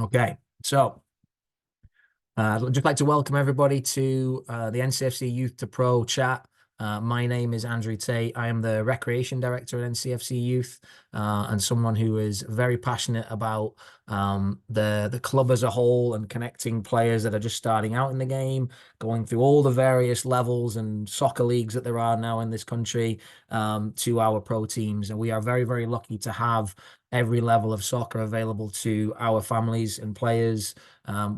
Okay, so I'd just like to welcome everybody to the NCFC Youth to Pro chat. My name is Andrew Tate. I am the Recreation Director at NCFC Youth and someone who is very passionate about the club as a whole and connecting players that are just starting out in the game, going through all the various levels and soccer leagues that there are now in this country to our pro teams. And we are very, very lucky to have every level of soccer available to our families and players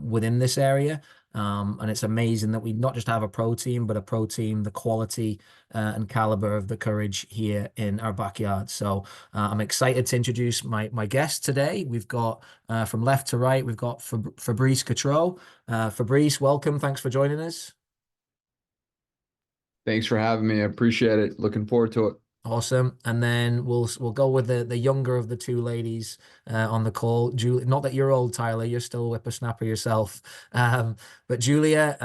within this area. And it's amazing that we not just have a pro team, but a pro team, the quality and caliber of the courage here in our backyard. So I'm excited to introduce my guest today. We've got from left to right, we've got Fabrice Gautrat. Fabrice, welcome. Thanks for joining us. Thanks for having me. I appreciate it. Looking forward to it. Awesome. And then we'll go with the younger of the two ladies on the call. Julie, not that you're old, Tyler, you're still a whippersnapper yourself. But Julia,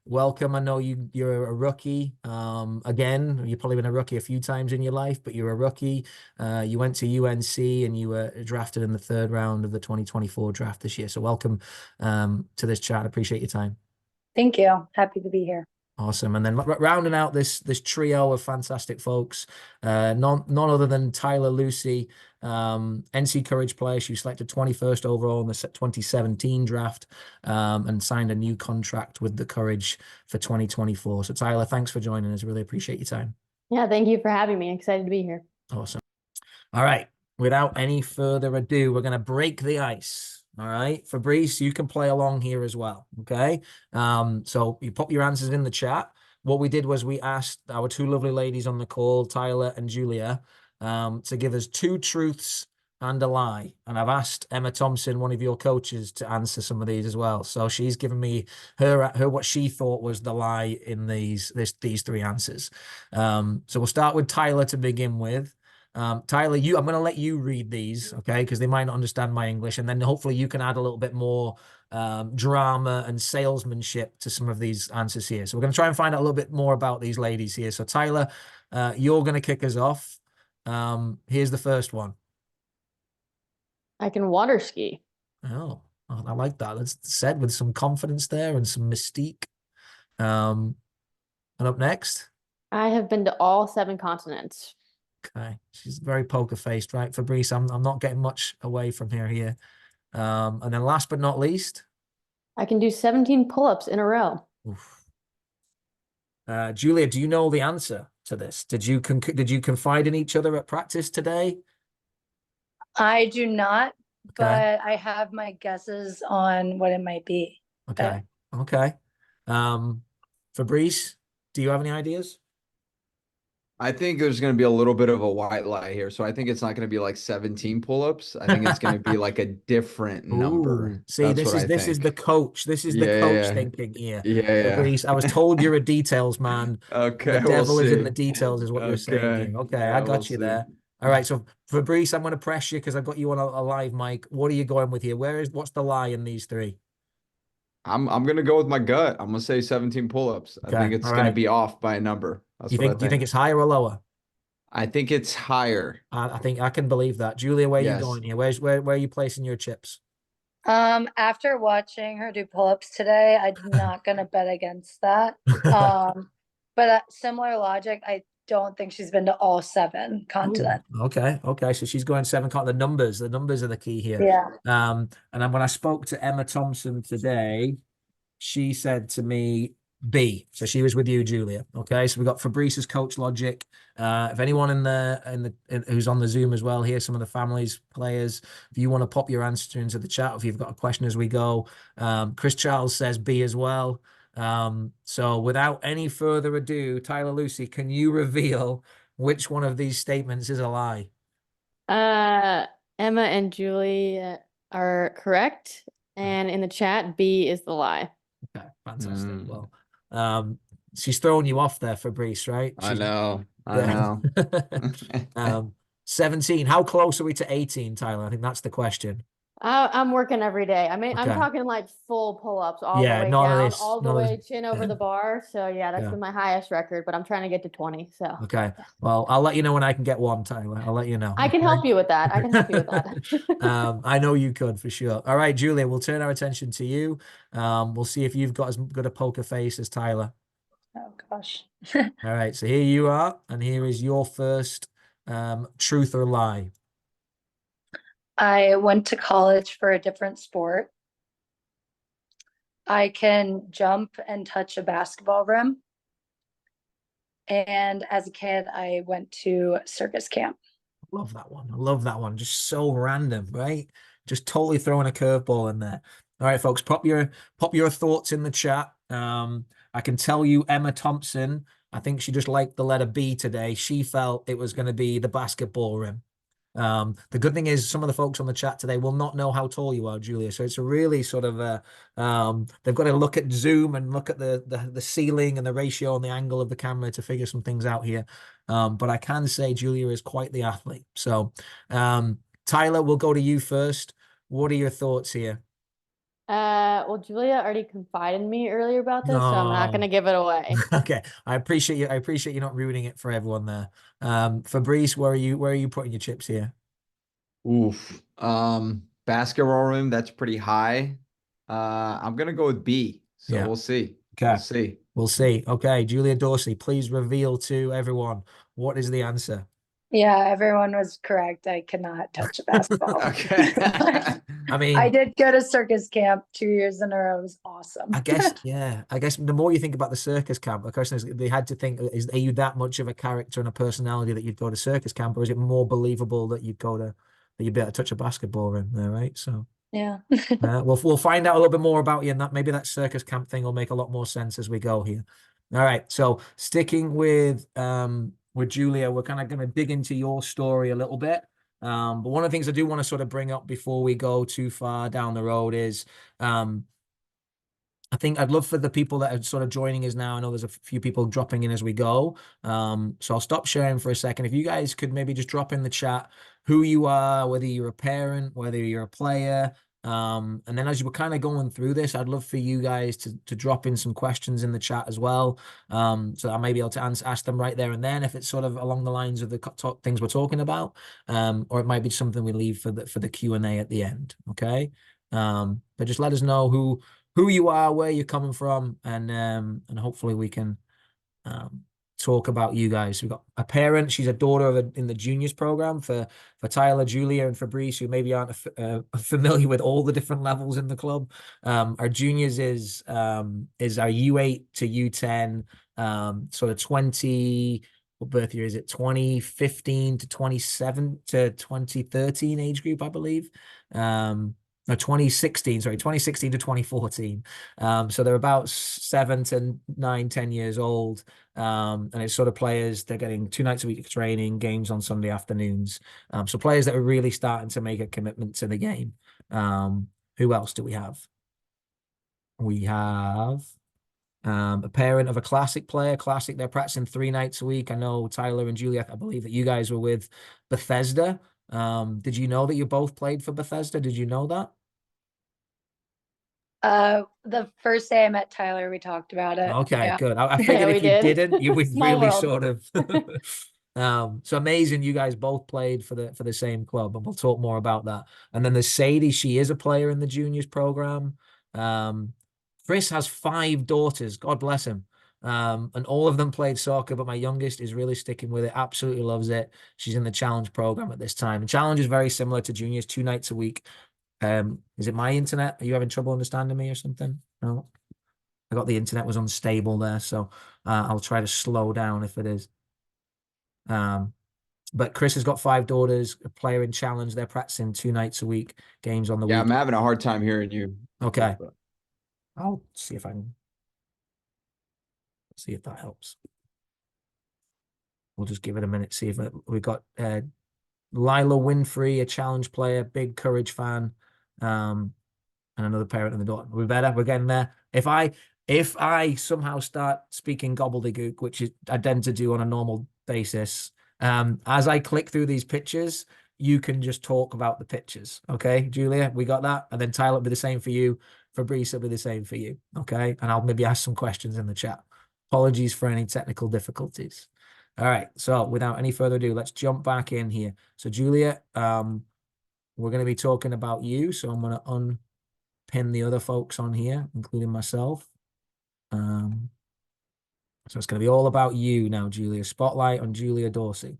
welcome. I know you're a rookie. Again, you've probably been a rookie a few times in your life, but you're a rookie. You went to UNC and you were drafted in the third round of the 2024 draft this year. So welcome to this chat. I appreciate your time. Thank you. Happy to be here. Awesome. And then rounding out this trio of fantastic folks, none other than Tyler Lussi, NC Courage player. She was selected 21st overall in the 2017 draft and signed a new contract with the Courage for 2024. So Tyler, thanks for joining us. Really appreciate your time. Yeah, thank you for having me. Excited to be here. Awesome. All right. Without any further ado, we're going to break the ice. All right, Fabrice, you can play along here as well. Okay. So you pop your answers in the chat. What we did was we asked our two lovely ladies on the call, Tyler and Julia, to give us two truths and a lie. And I've asked Emma Thompson, one of your coaches, to answer some of these as well. So she's given me her what she thought was the lie in these three answers. So we'll start with Tyler to begin with. Tyler, I'm going to let you read these, okay, because they might not understand my English, and then hopefully you can add a little bit more drama and salesmanship to some of these answers here. So we're going to try and find out a little bit more about these ladies here. So Tyler, you're going to kick us off. Here's the first one. I can water ski. Oh, I like that. That's said with some confidence there and some mystique. And up next? I have been to all 7 continents. Okay, she's very poker faced, right, Fabrice? I'm not getting much away from here. And then last but not least, I can do 17 pull-ups in a row. Julia, do you know the answer to this? Did you confide in each other at practice today? I do not, but I have my guesses on what it might be. Okay. Fabrice, do you have any ideas? I think there's going to be a little bit of a white lie here. So I think it's not going to be like 17 pull-ups. I think it's going to be like a different number. Ooh, see, this is the coach. This is the coach thinking here. Yeah. Fabrice, I was told you're a details man. Okay. The devil is in the details, is what you're saying. Okay, yeah, I got you there. All right, so Fabrice, I'm going to press you because I've got you on a live mic. What are you going with here? What's the lie in these three? I'm gonna go with my gut. I'm gonna say 17 pull-ups. Okay, I think it's gonna be off by a number. That's what I think. Do you think it's higher or lower? I think it's higher. I think I can believe that. Julia, where are you going here? Where are you placing your chips? After watching her do pull-ups today, I'm not gonna bet against that. But similar logic, I don't think she's been to all 7 continents. Ooh, okay. So she's going 7 continents. The numbers are the key here. Yeah. And then when I spoke to Emma Thompson today, she said to me B. So she was with you, Julia. Okay. So we got Fabrice's coach logic. If anyone who's on the Zoom as well here, some of the families, players, if you want to pop your answer into the chat, if you've got a question as we go. Chris Charles says B as well. So without any further ado, Tyler Lussi, can you reveal which one of these statements is a lie? Emma and Julie are correct. And in the chat, B is the lie. Okay, fantastic. Well, she's throwing you off there, Fabrice, right? I know. 17. How close are we to 18, Tyler? I think that's the question. I'm working every day. I mean, I'm Okay. talking like full pull-ups all Yeah, the way none of down, this, all the none of way this. chin over the bar. So yeah, that's Yeah. been my highest record, but I'm trying to get to 20. So Okay. yeah. Well, I'll let you know when I can get one, Tyler. I'll let you know. I can help you with that. I can help you with Okay. that. I know you could for sure. All right, Julia, we'll turn our attention to you. We'll see if you've got as good a poker face as Tyler. Oh gosh. All right, so here you are, and here is your first truth or lie. I went to college for a different sport. I can jump and touch a basketball rim. And as a kid, I went to circus camp. Love that one. I love that one. Just so random, right? Just totally throwing a curveball in there. All right, folks, pop your thoughts in the chat. I can tell you Emma Thompson, I think she just liked the letter B today. She felt it was going to be the basketball rim. The good thing is some of the folks on the chat today will not know how tall you are, Julia. So it's a really sort of they've got to look at Zoom and look at the ceiling and the ratio and the angle of the camera to figure some things out here. But I can say Julia is quite the athlete. So Tyler, we'll go to you first. What are your thoughts here? Well, Julia already confided in me earlier about this, so I'm not No. gonna give it away. Okay. I appreciate you. I appreciate you not ruining it for everyone there. Fabrice, where are you putting your chips here? Oof. Basketball rim, that's pretty high. I'm gonna go with B. So Yeah. we'll see. Okay. We'll see. We'll see. Okay, Julia Dorsey, please reveal to everyone what is the answer. Yeah, everyone was correct. I cannot touch a basketball. Okay. I mean, I did go to circus camp 2 years in a row. It was awesome. I guess, yeah. I guess the more you think about the circus camp, the question is they had to think, are you that much of a character and a personality that you'd go to circus camp, or is it more believable that you'd be able to touch a basketball rim there, right? So Yeah. we'll find out a little bit more about you, and that maybe that circus camp thing will make a lot more sense as we go here. All right, so sticking with Julia, we're kind of going to dig into your story a little bit. But one of the things I do want to sort of bring up before we go too far down the road is I think I'd love for the people that are sort of joining us now. I know there's a few people dropping in as we go. So I'll stop sharing for a second. If you guys could maybe just drop in the chat who you are, whether you're a parent, whether you're a player. And then as you were kind of going through this, I'd love for you guys to drop in some questions in the chat as well. So I may be able to ask them right there and then if it's sort of along the lines of the things we're talking about. Or it might be something we leave for the Q&A at the end. Okay. But just let us know who you are, where you're coming from, and hopefully we can talk about you guys. We've got a parent. She's a daughter in the juniors program for Tyler, Julia, and Fabrice, who maybe aren't familiar with all the different levels in the club. Our juniors is our U8 to U10, sort of 20. What birth year is it? 2015 to 27 to 2013 age group, I believe. No, 2016, sorry, 2016 to 2014. So they're about 7 to 9, 10 years old. And it's sort of players, they're getting 2 nights a week of training, games on Sunday afternoons. So players that are really starting to make a commitment to the game. Who else do we have? We have a parent of a classic player. Classic, they're practicing 3 nights a week. I know Tyler and Juliet, I believe that you guys were with Bethesda. Did you know that you both played for Bethesda? Did you know that? The first day I met Tyler, we talked about it. Okay, Yeah. good. I figured Yeah, if we you did. didn't, you would Small really world. sort of. So amazing, you guys both played for the same club, and we'll talk more about that. And then there's Sadie, she is a player in the juniors program. Chris has 5 daughters, God bless him. And all of them played soccer, but my youngest is really sticking with it, absolutely loves it. She's in the challenge program at this time. And challenge is very similar to juniors, 2 nights a week. Is it my internet? Are you having trouble understanding me or something? No. I got the internet was unstable there, so I'll try to slow down if it is. But Chris has got 5 daughters, a player in challenge. They're practicing 2 nights a week, games on the Yeah, week. I'm having a hard time hearing you. Okay. I'll see if that helps. We'll just give it a minute, see if we've got Lila Winfrey, a challenge player, big Courage fan, and another parent in the daughter. We're better. We're getting there. If I somehow start speaking gobbledygook, which I tend to do on a normal basis, as I click through these pictures, you can just talk about the pictures. Okay, Julia, we got that? And then Tyler will be the same for you. Fabrice will be the same for you. Okay. And I'll maybe ask some questions in the chat. Apologies for any technical difficulties. All right. So without any further ado, let's jump back in here. So Julia, we're going to be talking about you. So I'm going to unpin the other folks on here, including myself. So it's going to be all about you now, Julia. Spotlight on Julia Dorsey.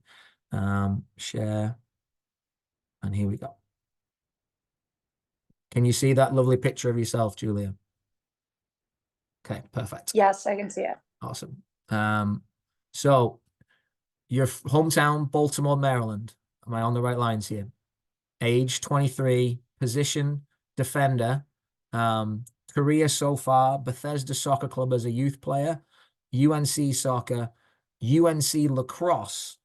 Share. And here we go. Can you see that lovely picture of yourself, Julia? Okay, perfect. Yes, I can see it. Awesome. So your hometown, Baltimore, Maryland. Am I on the right lines here? Age 23, position defender. Career so far, Bethesda Soccer Club as a youth player, UNC soccer, UNC lacrosse,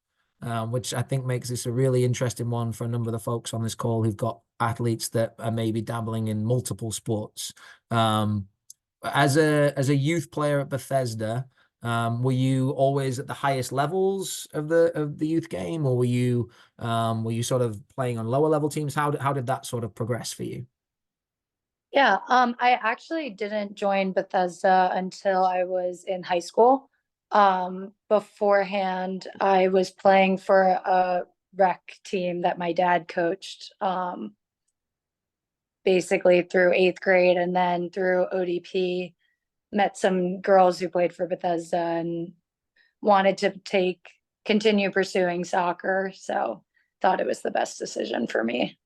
which I think makes this a really interesting one for a number of the folks on this call who've got athletes that are maybe dabbling in multiple sports. As a youth player at Bethesda, were you always at the highest levels of the youth game, or were you sort of playing on lower level teams? How did that sort of progress for you? Yeah, I actually didn't join Bethesda until I was in high school. Beforehand, I was playing for a rec team that my dad coached, basically through 8th grade, and then through ODP, met some girls who played for Bethesda and wanted to continue pursuing soccer. So thought it was the best decision for me.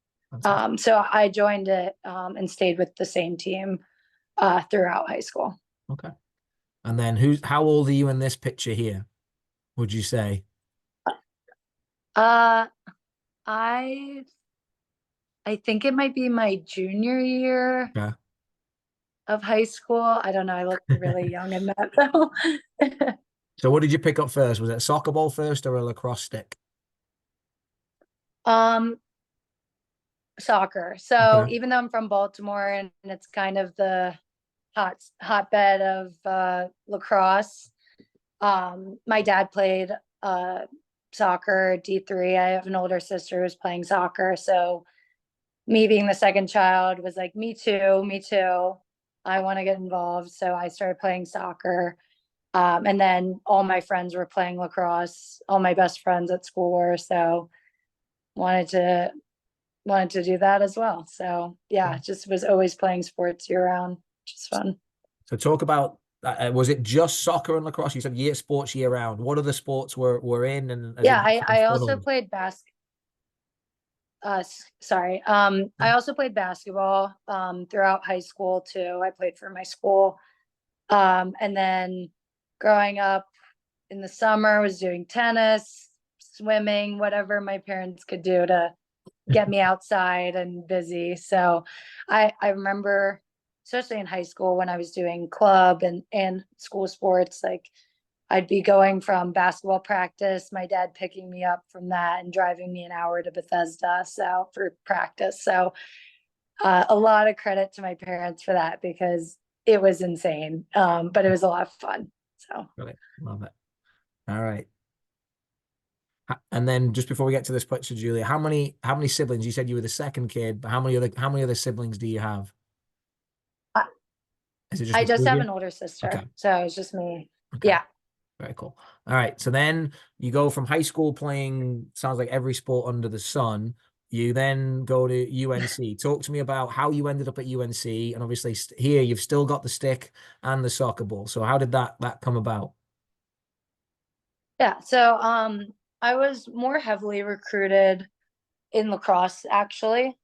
So I joined it and stayed with the same team throughout high school. Okay. And then how old are you in this picture here, would you say? I think it might be my junior year of high school. I don't know. I look really young in that though. So what did you pick up first? Was it a soccer ball first or a lacrosse stick? Soccer. So even though I'm from Baltimore and it's kind of the hotbed of lacrosse, my dad played soccer D3. I have an older sister who's playing soccer, so me being the second child was like, me too, I want to get involved. So I started playing soccer, and then all my friends were playing lacrosse. All my best friends at school were, so wanted to do that as well. So yeah, just was always playing sports year round, which is fun. So talk about, was it just soccer and lacrosse? You said sports year round. What other sports were in? And yeah, I also played I also played basketball throughout high school too. I played for my school. And then growing up in the summer was doing tennis, swimming, whatever my parents could do to get me outside and busy. So I remember, especially in high school when I was doing club and school sports, like I'd be going from basketball practice, my dad picking me up from that and driving me an hour to Bethesda for practice. So a lot of credit to my parents for that because it was insane, but it was a lot of fun. So really love it. All right. And then just before we get to this picture, Julia, how many siblings? You said you were the second kid, but how many other siblings do you have? Is it just I just have an older sister, okay. So it's just me. Okay. Yeah. Very cool. All right. So then you go from high school playing, sounds like every sport under the sun. You then go to UNC. Talk to me about how you ended up at UNC. And obviously here you've still got the stick and the soccer ball. So how did that come about? Yeah. So I was more heavily recruited in lacrosse actually.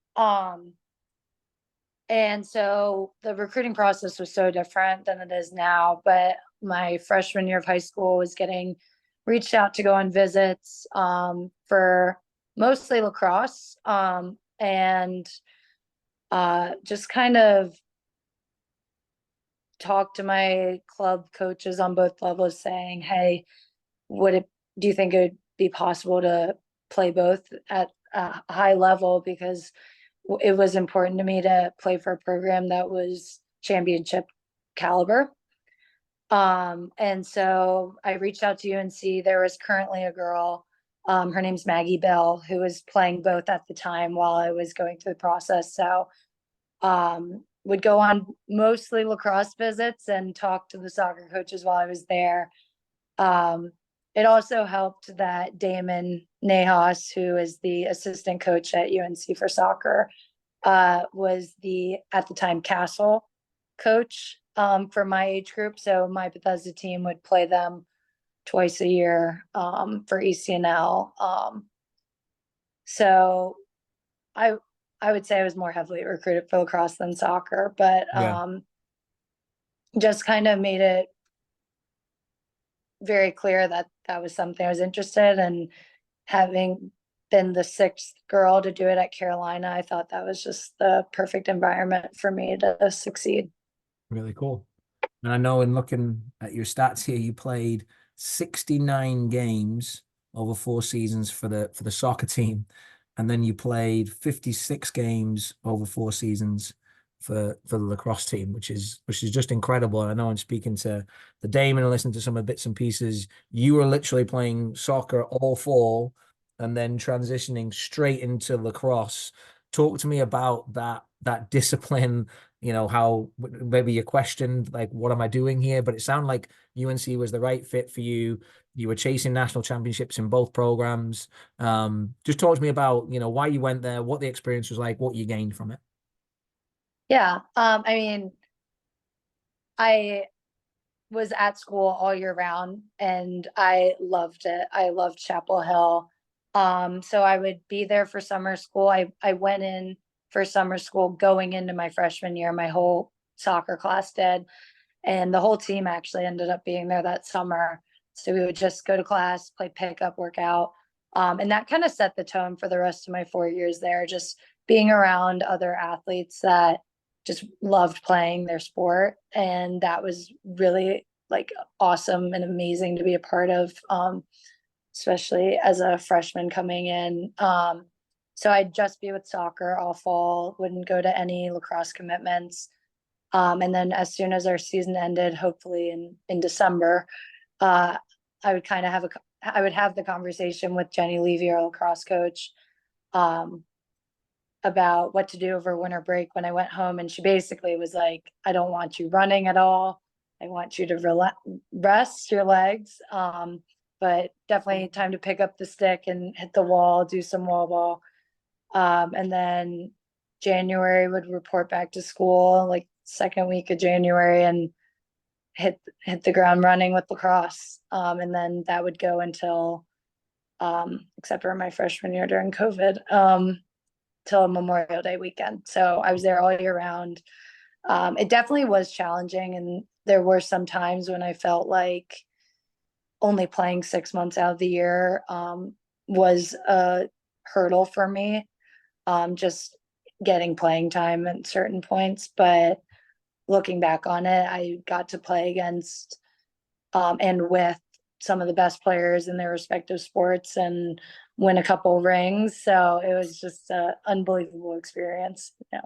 And so the recruiting process was so different than it is now. But my freshman year of high school was getting reached out to go on visits for mostly lacrosse, and just kind of talk to my club coaches on both levels saying, hey, do you think it would be possible to play both at a high level? Because it was important to me to play for a program that was championship caliber. And so I reached out to UNC. There was currently a girl Her name's Maggie Bill, who was playing both at the time while I was going through the process. So would go on mostly lacrosse visits and talk to the soccer coaches while I was there. It also helped that Damon Nahas, who is the assistant coach at UNC for soccer, was the, at the time, Castle coach for my age group. So my Bethesda team would play them twice a year for ECNL. So I would say I was more heavily recruited for lacrosse than soccer, but just kind of made it very clear that that was something I was interested in. Having been the 6th girl to do it at Carolina, I thought that was just the perfect environment for me to succeed. Really cool. And I know in looking at your stats here, you played 69 games over 4 seasons for the soccer team. And then you played 56 games over 4 seasons for the lacrosse team, which is just incredible. And I know I'm speaking to the Damon and listening to some of the bits and pieces. You were literally playing soccer all fall and then transitioning straight into lacrosse. Talk to me about that discipline, you know, how maybe you questioned, like, what am I doing here? But it sounded like UNC was the right fit for you. You were chasing national championships in both programs. Just talk to me about, you know, why you went there, what the experience was like, what you gained from it. Yeah. I mean, I was at school all year round and I loved it. I loved Chapel Hill. So I would be there for summer school. I went in for summer school going into my freshman year. My whole soccer class did. And the whole team actually ended up being there that summer. So we would just go to class, play pickup, work out. And that kind of set the tone for the rest of my 4 years there, just being around other athletes that just loved playing their sport. And that was really like awesome and amazing to be a part of, especially as a freshman coming in. So I'd just be with soccer all fall, wouldn't go to any lacrosse commitments. And then as soon as our season ended, hopefully in December, I would kind of I would have the conversation with Jenny Levy, our lacrosse coach, about what to do over winter break when I went home. And she basically was like, I don't want you running at all. I want you to rest your legs. But definitely time to pick up the stick and hit the wall, do some wall ball. And then January would report back to school, like second week of January, and hit the ground running with lacrosse. And then that would go until, except for my freshman year during COVID, till Memorial Day weekend. So I was there all year round. It definitely was challenging. And there were some times when I felt like only playing 6 months out of the year was a hurdle for me, just getting playing time at certain points. But looking back on it, I got to play against and with some of the best players in their respective sports and win a couple rings. So it was just an unbelievable experience. Yeah.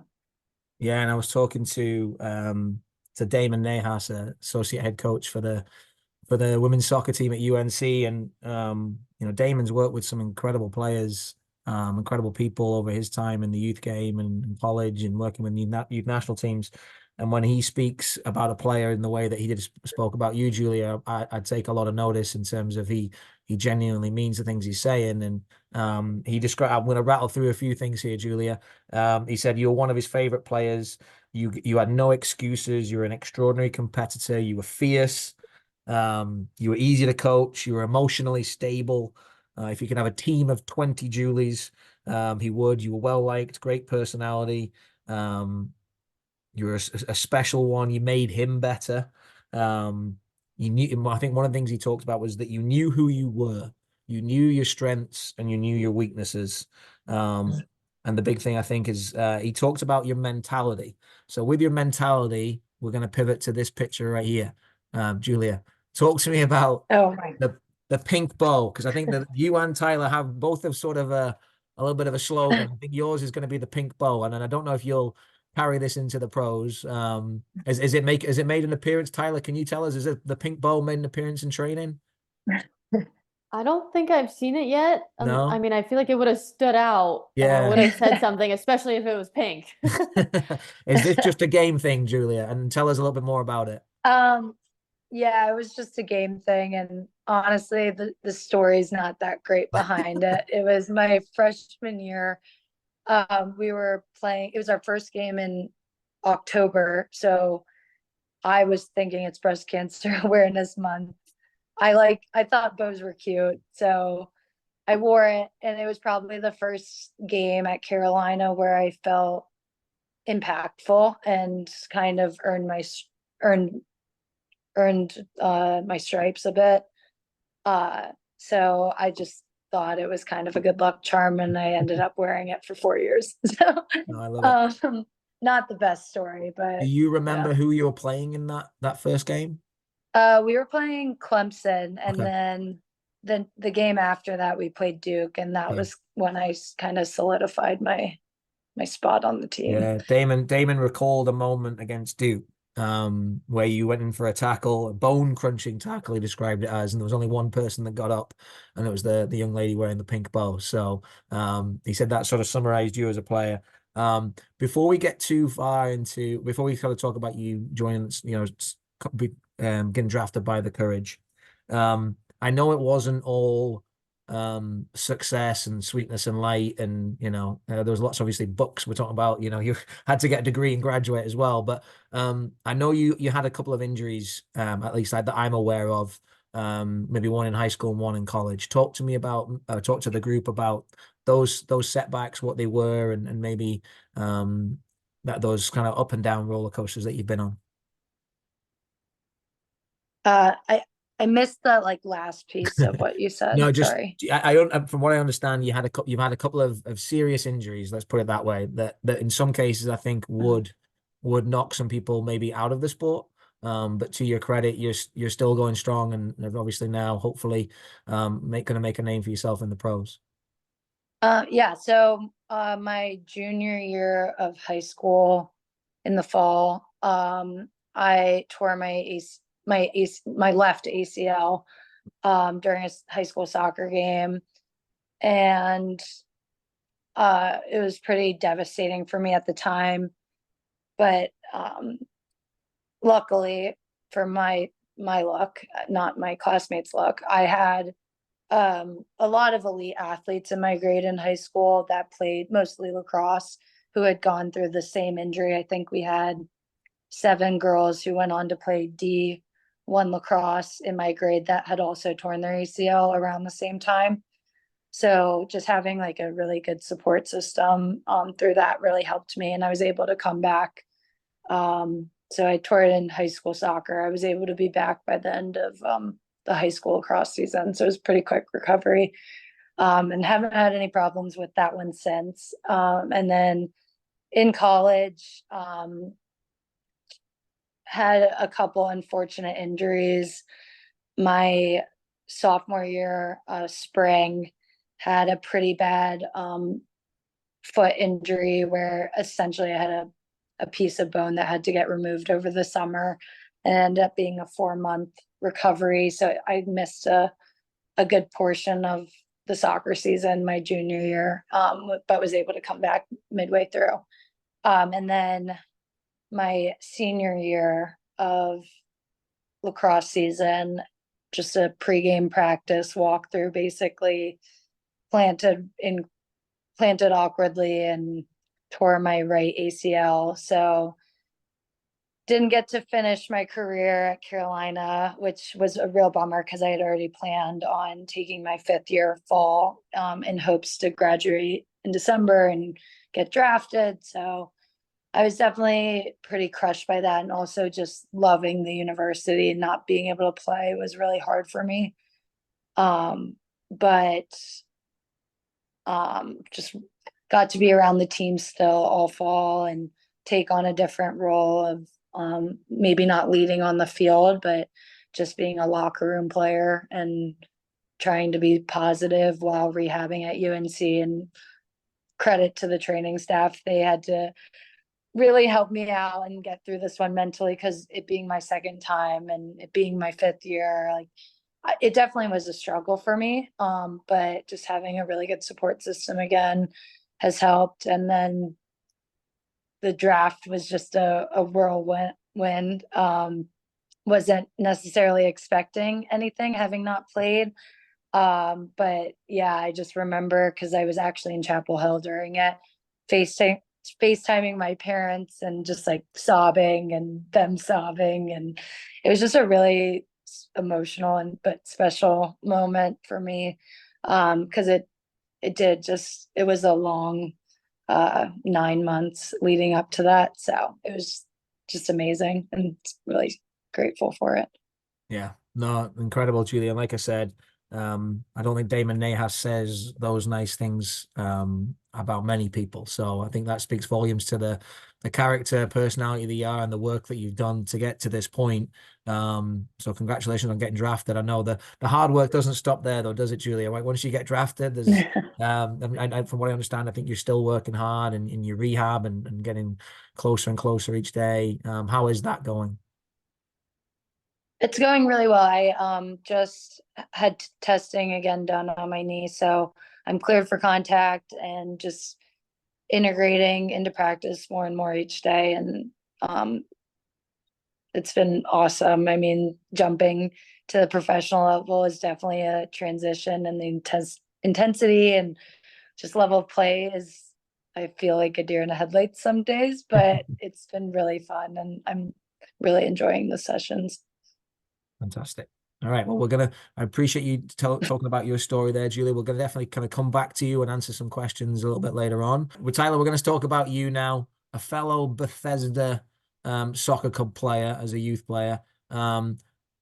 Yeah, and I was talking to Damon Nahas, associate head coach for the women's soccer team at UNC, and you know, Damon's worked with some incredible players, incredible people over his time in the youth game and college and working with youth national teams. And when he speaks about a player in the way that he spoke about you, Julia, I take a lot of notice in terms of he genuinely means the things he's saying. And he described, I'm going to rattle through a few things here, Julia. He said you were one of his favorite players. You had no excuses. You were an extraordinary competitor. You were fierce. You were easy to coach. You were emotionally stable. If you can have a team of 20 Julies, he would. You were well liked, great personality. You're a special one. You made him better. You knew. I think one of the things he talked about was that you knew who you were. You knew your strengths and you knew your weaknesses. And the big thing I think is he talked about your mentality. So with your mentality, we're going to pivot to this picture right here. Julia, talk to me about the pink bow, because I think that you and Tyler have both of sort of a little bit of a slogan. I think yours is going to be the pink bow, and then I don't know if you'll carry this into the pros. Is it made an appearance? Tyler, can you tell us, is it the pink bow made an appearance in training? I don't think I've seen it yet. No? I mean, I feel like it would have stood out and I Yeah. would have said something, especially if it was pink. Is this just a game thing, Julia? And tell us a little bit more about it. Yeah, it was just a game thing, and honestly, the story's not that great behind it. It was my freshman year. We were playing, it was our first game in October, so I was thinking it's Breast Cancer Awareness Month. I thought bows were cute, so I wore it, and it was probably the first game at Carolina where I felt impactful and kind of earned my stripes a bit. So I just thought it was kind of a good luck charm, and I ended up wearing it for 4 years. So No, I love it. not the best story, Do but you remember who you were playing in that first game? we were playing Clemson, and Okay. then the game after that we played Duke, and that Yeah. was when I kind of solidified my spot on the team. Yeah, Damon recalled a moment against Duke, where you went in for a tackle, a bone crunching tackle, he described it as, and there was only one person that got up, and it was the young lady wearing the pink bow. So he said that sort of summarized you as a player. Before we get too far before we kind of talk about you joining, getting drafted by the Courage, I know it wasn't all success and sweetness and light, and there was lots, obviously, books we're talking about. You had to get a degree and graduate as well, but I know you had a couple of injuries, at least that I'm aware of, maybe one in high school and one in college. Talk to the group about those setbacks, what they were, and maybe that those kind of up and down roller coasters that you've been on. I missed the last piece of what you said. No, just Sorry. from what I understand, you've had a couple of serious injuries. Let's put it that way. That in some cases I think would knock some people maybe out of the sport. But to your credit, you're still going strong, and obviously now hopefully gonna make a name for yourself in the pros. Yeah. So my junior year of high school in the fall, I tore my left ACL during a high school soccer game, and it was pretty devastating for me at the time. But luckily for my luck, not my classmates' luck, I had a lot of elite athletes in my grade in high school that played mostly lacrosse who had gone through the same injury. I think we had 7 girls who went on to play D1 lacrosse in my grade that had also torn their ACL around the same time. So just having a really good support system through that really helped me, and I was able to come back. So I tore it in high school soccer. I was able to be back by the end of the high school lacrosse season. So it was pretty quick recovery, and haven't had any problems with that one since. And then in college, had a couple unfortunate injuries. My sophomore year, spring, had a pretty bad foot injury where essentially I had a piece of bone that had to get removed over the summer, and ended up being a 4-month recovery. So I missed a good portion of the soccer season my junior year, but was able to come back midway through. And then my senior year of lacrosse season, just a pregame practice walkthrough, basically planted awkwardly and tore my right ACL. So didn't get to finish my career at Carolina, which was a real bummer because I had already planned on taking my 5th year fall in hopes to graduate in December and get drafted. So I was definitely pretty crushed by that, and also just loving the university and not being able to play was really hard for me. But just got to be around the team still all fall and take on a different role of maybe not leading on the field, but just being a locker room player and trying to be positive while rehabbing at UNC. And credit to the training staff, they had to really help me out and get through this one mentally, because it being my second time and it being my 5th year, it definitely was a struggle for me. But just having a really good support system again has helped. And then the draft was just a whirlwind. Wasn't necessarily expecting anything, having not played. But yeah, I just remember because I was actually in Chapel Hill during it, FaceTime FaceTiming my parents and just like sobbing and them sobbing. And it was just a really emotional and but special moment for me. Because it was a long 9 months leading up to that. So it was just amazing and really grateful for it. Yeah, no, incredible, Julia. Like I said, I don't think Damon Nahas says those nice things about many people. So I think that speaks volumes to the character, personality that you are, and the work that you've done to get to this point. So congratulations on getting drafted. I know the hard work doesn't stop there, though, does it, Julia? Like, once you get drafted, there's I mean, from what I understand, I think you're still working hard in your rehab and getting closer and closer each day. How is that going? It's going really well. I just had testing again done on my knee, so I'm cleared for contact and just integrating into practice more and more each day. And it's been awesome. I mean, jumping to the professional level is definitely a transition, and the intensity and just level of play is, I feel like a deer in the headlights some days, but it's been really fun and I'm really enjoying the sessions. Fantastic. All right. Well, I appreciate you talking about your story there, Julie. We're going to definitely kind of come back to you and answer some questions a little bit later on. With Tyler, we're going to talk about you now, a fellow Bethesda soccer club player as a youth player.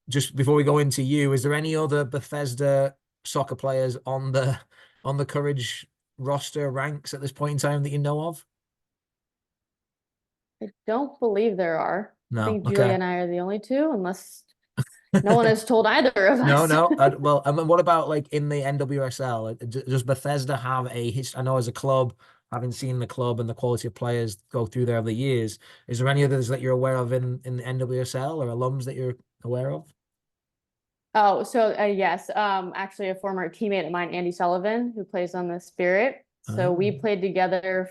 Just before we go into you, is there any other Bethesda soccer players on the Courage roster ranks at this point in time that you know of? I don't believe there are. No. I think Okay. Julia and I are the only two, unless no one has told either of us. No. Well, I mean, what about like in the NWSL? Does Bethesda have a history? I know as a club, having seen the club and the quality of players go through there over the years, is there any others that you're aware of in the NWSL or alums that you're aware of? Oh, so yes, actually a former teammate of mine, Andy Sullivan, who plays on the Spirit. So we played together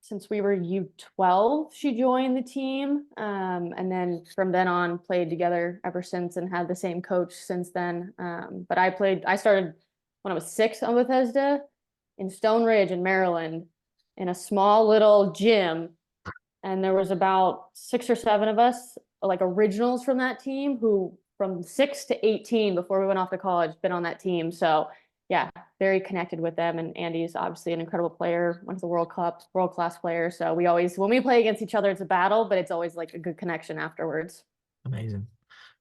since we were U12, she joined the team. And then from then on played together ever since and had the same coach since then. But I started when I was 6 on Bethesda in Stone Ridge in Maryland in a small little gym. And there was about 6 or 7 of us, like originals from that team, who from 6 to 18 before we went off to college, been on that team. So yeah, very connected with them. And Andy's obviously an incredible player, went to the World Cup, world-class player. So we always, when we play against each other, it's a battle, but it's always like a good connection afterwards. Amazing.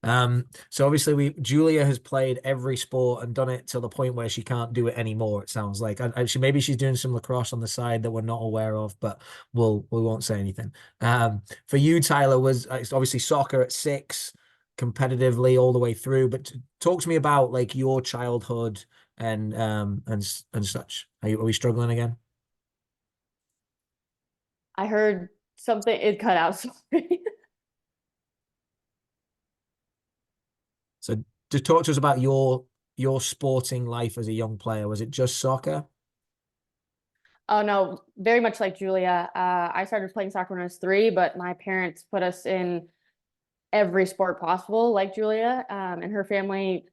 So obviously Julia has played every sport and done it to the point where she can't do it anymore, it sounds like. Maybe she's doing some lacrosse on the side that we're not aware of, but we won't say anything. For you, Tyler, it's obviously soccer at 6, competitively all the way through, but talk to me about like your childhood and such. Are we struggling again? I heard something, it cut out. Sorry. So just talk to us about your sporting life as a young player. Was it just soccer? Oh no, very much like Julia. I started playing soccer when I was 3, but my parents put us in every sport possible, like Julia. And her family,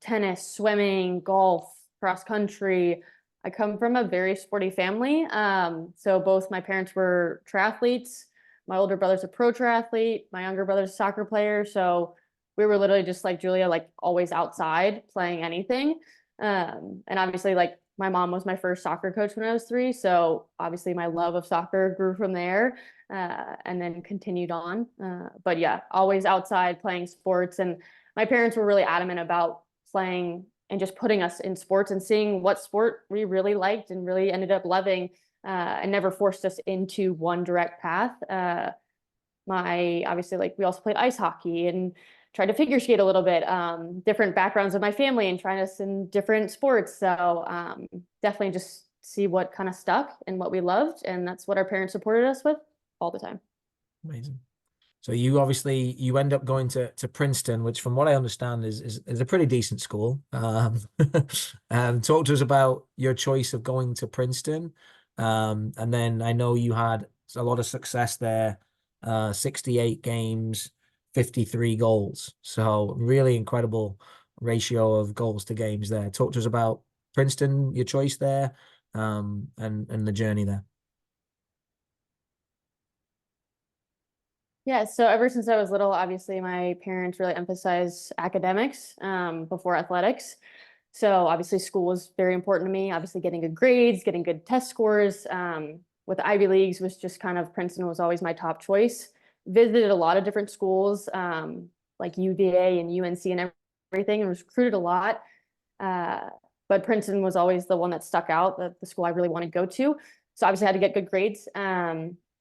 tennis, swimming, golf, cross country. I come from a very sporty family. So both my parents were triathletes. My older brother's a pro triathlete. My younger brother's a soccer player. So we were literally just like Julia, like always outside playing anything. And obviously, like my mom was my first soccer coach when I was 3. So obviously my love of soccer grew from there and then continued on. But yeah, always outside playing sports. And my parents were really adamant about playing and just putting us in sports and seeing what sport we really liked and really ended up loving and never forced us into one direct path. Obviously, like we also played ice hockey and tried to figure skate a little bit, different backgrounds of my family and trying us in different sports. So definitely just see what kind of stuck and what we loved. And that's what our parents supported us with all the time. Amazing. So you end up going to Princeton, which from what I understand is a pretty decent school. Talk to us about your choice of going to Princeton. And then I know you had a lot of success there, 68 games, 53 goals. So really incredible ratio of goals to games there. Talk to us about Princeton, your choice there, and the journey there. Yeah, so ever since I was little, obviously my parents really emphasized academics before athletics. So obviously school was very important to me. Obviously getting good grades, getting good test scores. With the Ivy Leagues was just kind of Princeton was always my top choice. Visited a lot of different schools like UVA and UNC and everything, and was recruited a lot. But Princeton was always the one that stuck out, the school I really wanted to go to. So obviously I had to get good grades.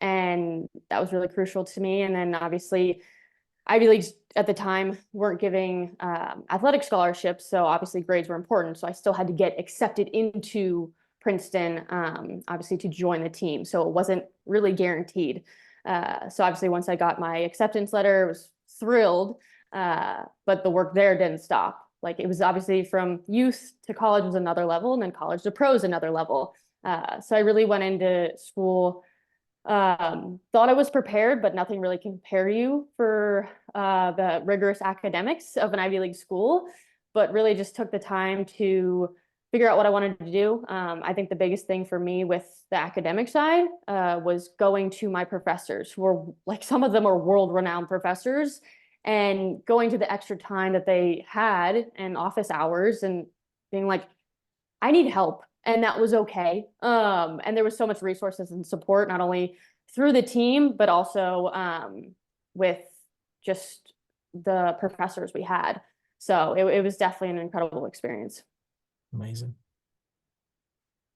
And that was really crucial to me. And then obviously Ivy Leagues at the time weren't giving athletic scholarships. So obviously grades were important. So I still had to get accepted into Princeton, obviously to join the team. So it wasn't really guaranteed. So obviously once I got my acceptance letter, I was thrilled, but the work there didn't stop. Like it was obviously from youth to college was another level, and then college to pros another level. So I really went into school thought I was prepared, but nothing really can prepare you for the rigorous academics of an Ivy League school, but really just took the time to figure out what I wanted to do. I think the biggest thing for me with the academic side was going to my professors, who were like, some of them are world-renowned professors, and going to the extra time that they had and office hours and being like, I need help. And that was okay. And there was so much resources and support, not only through the team, but also with just the professors we had. So it was definitely an incredible experience. Amazing.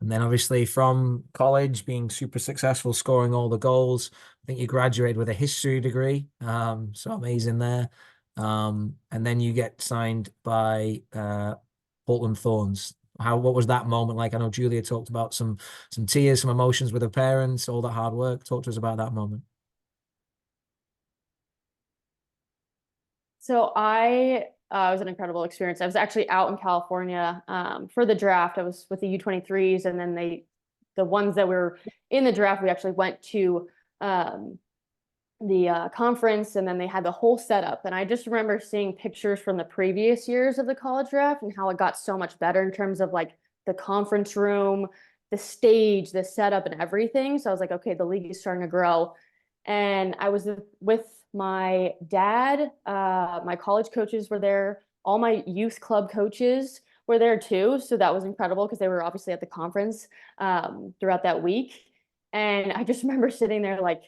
And then obviously from college, being super successful, scoring all the goals. I think you graduated with a history degree. So amazing there. And then you get signed by Portland Thorns. What was that moment like? I know Julia talked about some tears, some emotions with her parents, all that hard work. Talk to us about that moment. So it was an incredible experience. I was actually out in California for the draft. I was with the U23s, and then the ones that were in the draft, we actually went to the conference, and then they had the whole setup. And I just remember seeing pictures from the previous years of the college draft and how it got so much better in terms of like the conference room, the stage, the setup, and everything. So I was like, okay, the league is starting to grow. And I was with my dad, my college coaches were there, all my youth club coaches were there too. So that was incredible because they were obviously at the conference throughout that week. And I just remember sitting there like,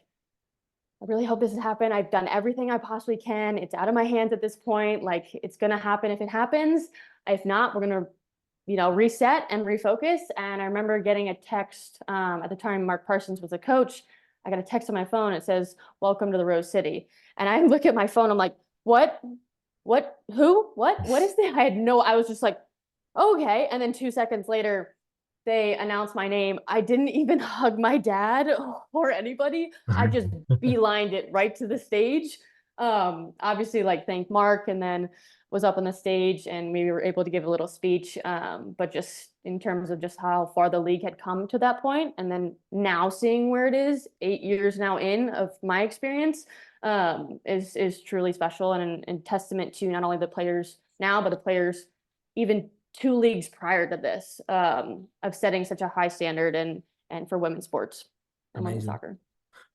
I really hope this has happened. I've done everything I possibly can. It's out of my hands at this point. Like it's going to happen if it happens. If not, we're going to, reset and refocus. And I remember getting a text at the time, Mark Parsons was a coach. I got a text on my phone. It says, "Welcome to the Rose City." And I look at my phone. I'm like, what, who, what is that? I was just like, okay. And then 2 seconds later, they announced my name. I didn't even hug my dad or anybody. I just beelined it right to the stage. Obviously like thanked Mark, and then was up on the stage, and we were able to give a little speech. But just in terms of just how far the league had come to that point, and then now seeing where it is 8 years now in of my experience, is truly special and testament to not only the players now, but the players even 2 leagues prior to this, of setting such a high standard and for women's sports and women's soccer.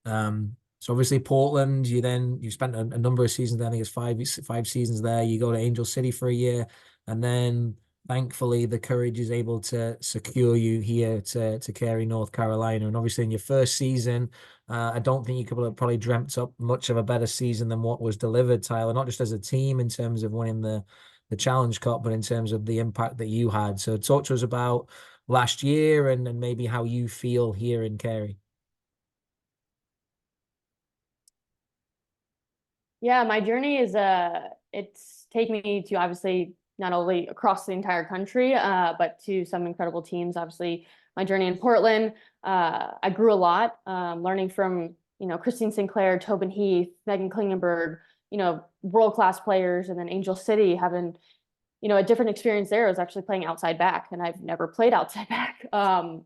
So obviously Portland, you spent a number of seasons there. I think it's five seasons there. You go to Angel City for a year, and then thankfully the Courage is able to secure you here to Cary, North Carolina. And obviously in your first season, I don't think you could have probably dreamt up much of a better season than what was delivered, Tyler, not just as a team in terms of winning the Challenge Cup, but in terms of the impact that you had. So talk to us about last year and maybe how you feel here in Cary. Yeah, my journey is it's taken me to obviously not only across the entire country, but to some incredible teams. Obviously, my journey in Portland, I grew a lot, learning from Christine Sinclair, Tobin Heath, Megan Klingenberg, world-class players, and then Angel City having, a different experience there. I was actually playing outside back, and I've never played outside back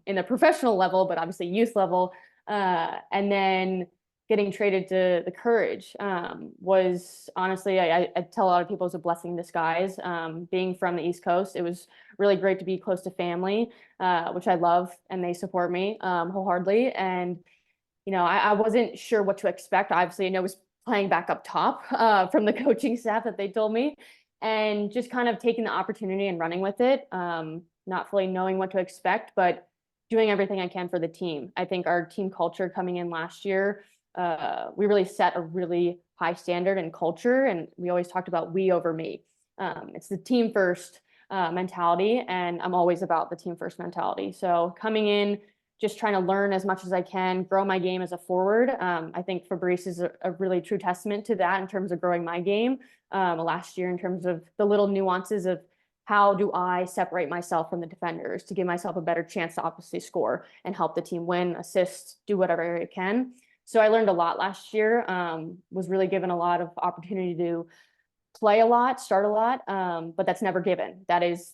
in a professional level, but obviously youth level. And then getting traded to the Courage was honestly, I tell a lot of people, it was a blessing in disguise. Being from the East Coast, it was really great to be close to family, which I love, and they support me wholeheartedly. And, I wasn't sure what to expect. Obviously, I know I was playing back up top from the coaching staff that they told me, and just kind of taking the opportunity and running with it, not fully knowing what to expect, but doing everything I can for the team. I think our team culture coming in last year, we really set a really high standard and culture, and we always talked about we over me. It's the team first mentality, and I'm always about the team first mentality. So coming in, just trying to learn as much as I can, grow my game as a forward. I think Fabrice is a really true testament to that in terms of growing my game last year, in terms of the little nuances of how do I separate myself from the defenders to give myself a better chance to obviously score and help the team win, assist, do whatever I can. So I learned a lot last year, was really given a lot of opportunity to play a lot, start a lot, but that's never given. That is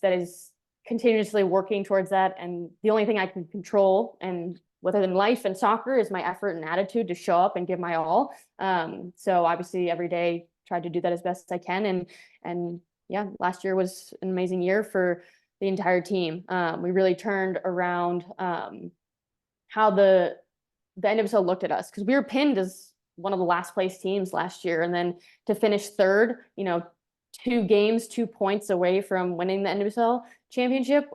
continuously working towards that. And the only thing I can control, and within life and soccer, is my effort and attitude to show up and give my all. So obviously every day tried to do that as best as I can. And yeah, last year was an amazing year for the entire team. We really turned around how the NWSL looked at us, because we were pinned as one of the last place teams last year. And then to finish third, 2 games, 2 points away from winning the NWSL championship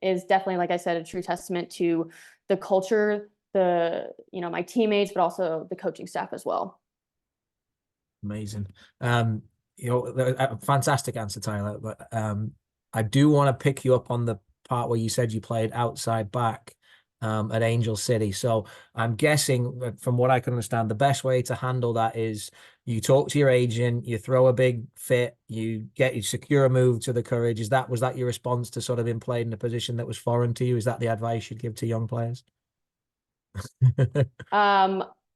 is definitely, like I said, a true testament to the culture, my teammates, but also the coaching staff as well. Amazing. A fantastic answer, Tyler. But I do want to pick you up on the part where you said you played outside back at Angel City. So I'm guessing, from what I can understand, the best way to handle that is you talk to your agent, you throw a big fit, you secure a move to the Courage. Was that your response to sort of being played in a position that was foreign to you? Is that the advice you'd give to young players?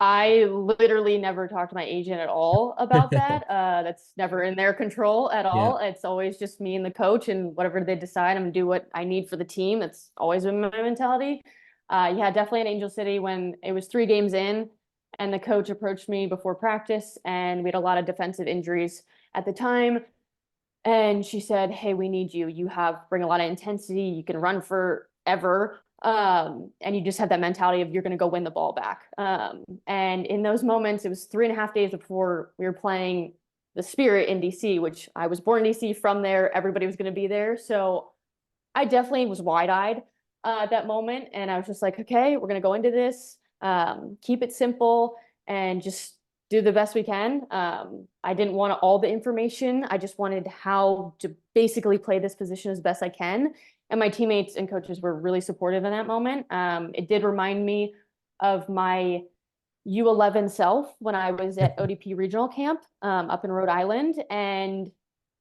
I literally never talked to my agent at all about that. That's never in their control at all. Yeah. It's always just me and the coach, and whatever they decide, I'm gonna do what I need for the team. That's always been my mentality. Yeah, definitely in Angel City, when it was 3 games in and the coach approached me before practice, and we had a lot of defensive injuries at the time. And she said, "Hey, we need you. You bring a lot of intensity. You can run forever. And you just have that mentality of you're going to go win the ball back." And in those moments, it was 3.5 days before we were playing the Spirit in DC, which I was born in DC, from there. Everybody was going to be there. So I definitely was wide-eyed at that moment. And I was just like, okay, we're going to go into this, keep it simple, and just do the best we can. I didn't want all the information. I just wanted how to basically play this position as best I can. And my teammates and coaches were really supportive in that moment. It did remind me of my U11 self when I was at ODP regional camp up in Rhode Island. And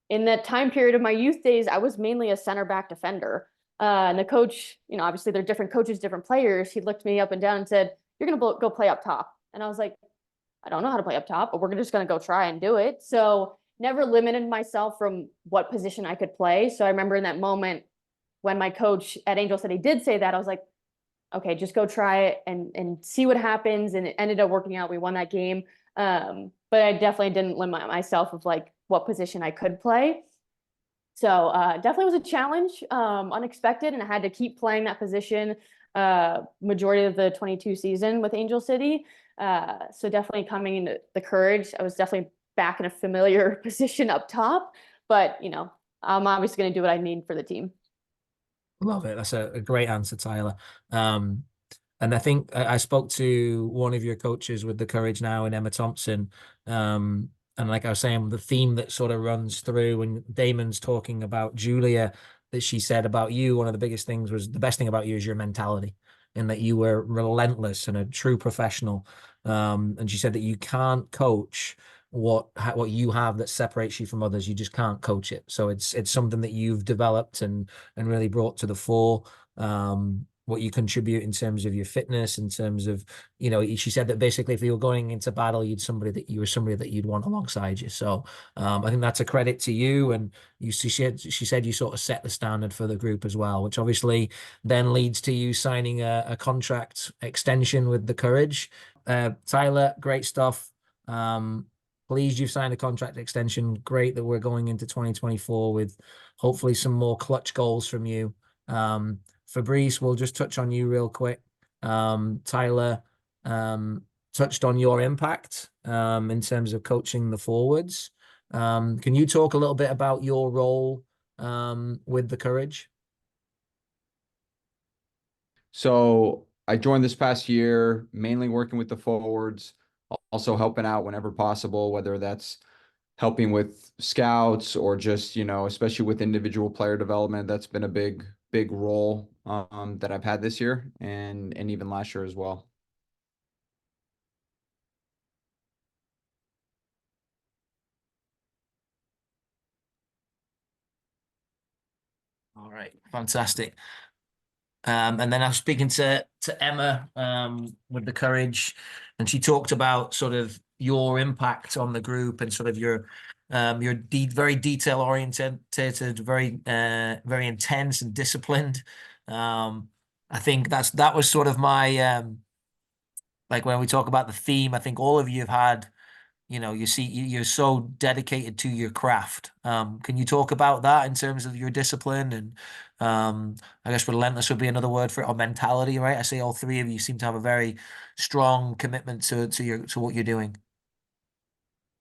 in that time period of my youth days, I was mainly a center back defender. And the coach, obviously they're different coaches, different players. He looked me up and down and said, "You're going to go play up top." And I was like, "I don't know how to play up top, but we're just going to go try and do it." So never limited myself from what position I could play. So I remember in that moment when my coach at Angel City did say that, I was like, okay, just go try it and see what happens. And it ended up working out. We won that game. But I definitely didn't limit myself of like what position I could play. So definitely was a challenge, unexpected, and I had to keep playing that position majority of the 22 season with Angel City. So definitely coming into the Courage, I was definitely back in a familiar position up top, but I'm obviously going to do what I need for the team. Love it. That's a great answer, Tyler. And I think I spoke to one of your coaches with the Courage now, and Emma Thompson. And like I was saying, the theme that sort of runs through, when Damon's talking about Julia, that she said about you, one of the biggest things was the best thing about you is your mentality, and that you were relentless and a true professional. And she said that you can't coach what you have that separates you from others. You just can't coach it. So it's something that you've developed and really brought to the fore. what you contribute in terms of your fitness, in terms of, you know, she said that basically if you were going into battle, you were somebody that you'd want alongside you. So I think that's a credit to you. And she said you sort of set the standard for the group as well, which obviously then leads to you signing a contract extension with the Courage. Tyler, great stuff. Pleased you've signed a contract extension. Great that we're going into 2024 with hopefully some more clutch goals from you. Fabrice, we'll just touch on you real quick. Tyler touched on your impact in terms of coaching the forwards. Can you talk a little bit about your role with the Courage? So I joined this past year, mainly working with the forwards, also helping out whenever possible, whether that's helping with scouts or just, you know, especially with individual player development. That's been a big role that I've had this year and even last year as well. All right, fantastic. And then I was speaking to Emma with the Courage, and she talked about sort of your impact on the group and sort of your very detail oriented, very very intense and disciplined. I think that was sort of my like when we talk about the theme. I think all of you have had, you know, you're so dedicated to your craft. Can you talk about that in terms of your discipline and I guess relentless would be another word for it, or mentality, right? I say all three of you seem to have a very strong commitment to what you're doing.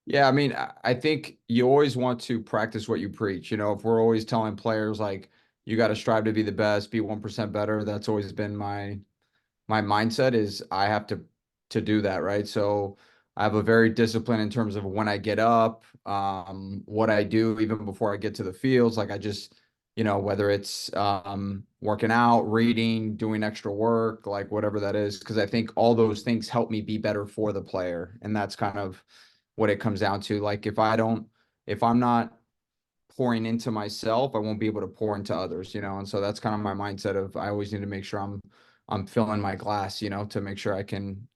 Yeah, I mean, I think you always want to practice what you preach. You know, if we're always telling players like you got to strive to be the best, be 1% better, that's always been my mindset is I have to do that, right? So I have a very discipline in terms of when I get up, what I do even before I get to the fields. Like I just, you know, whether it's working out, reading, doing extra work, like whatever that is, because I think all those things help me be better for the player. And that's kind of what it comes down to. Like if I'm not pouring into myself, I won't be able to pour into others, you know? And so that's kind of my mindset of I always need to make sure I'm filling my glass, you know, to make sure I can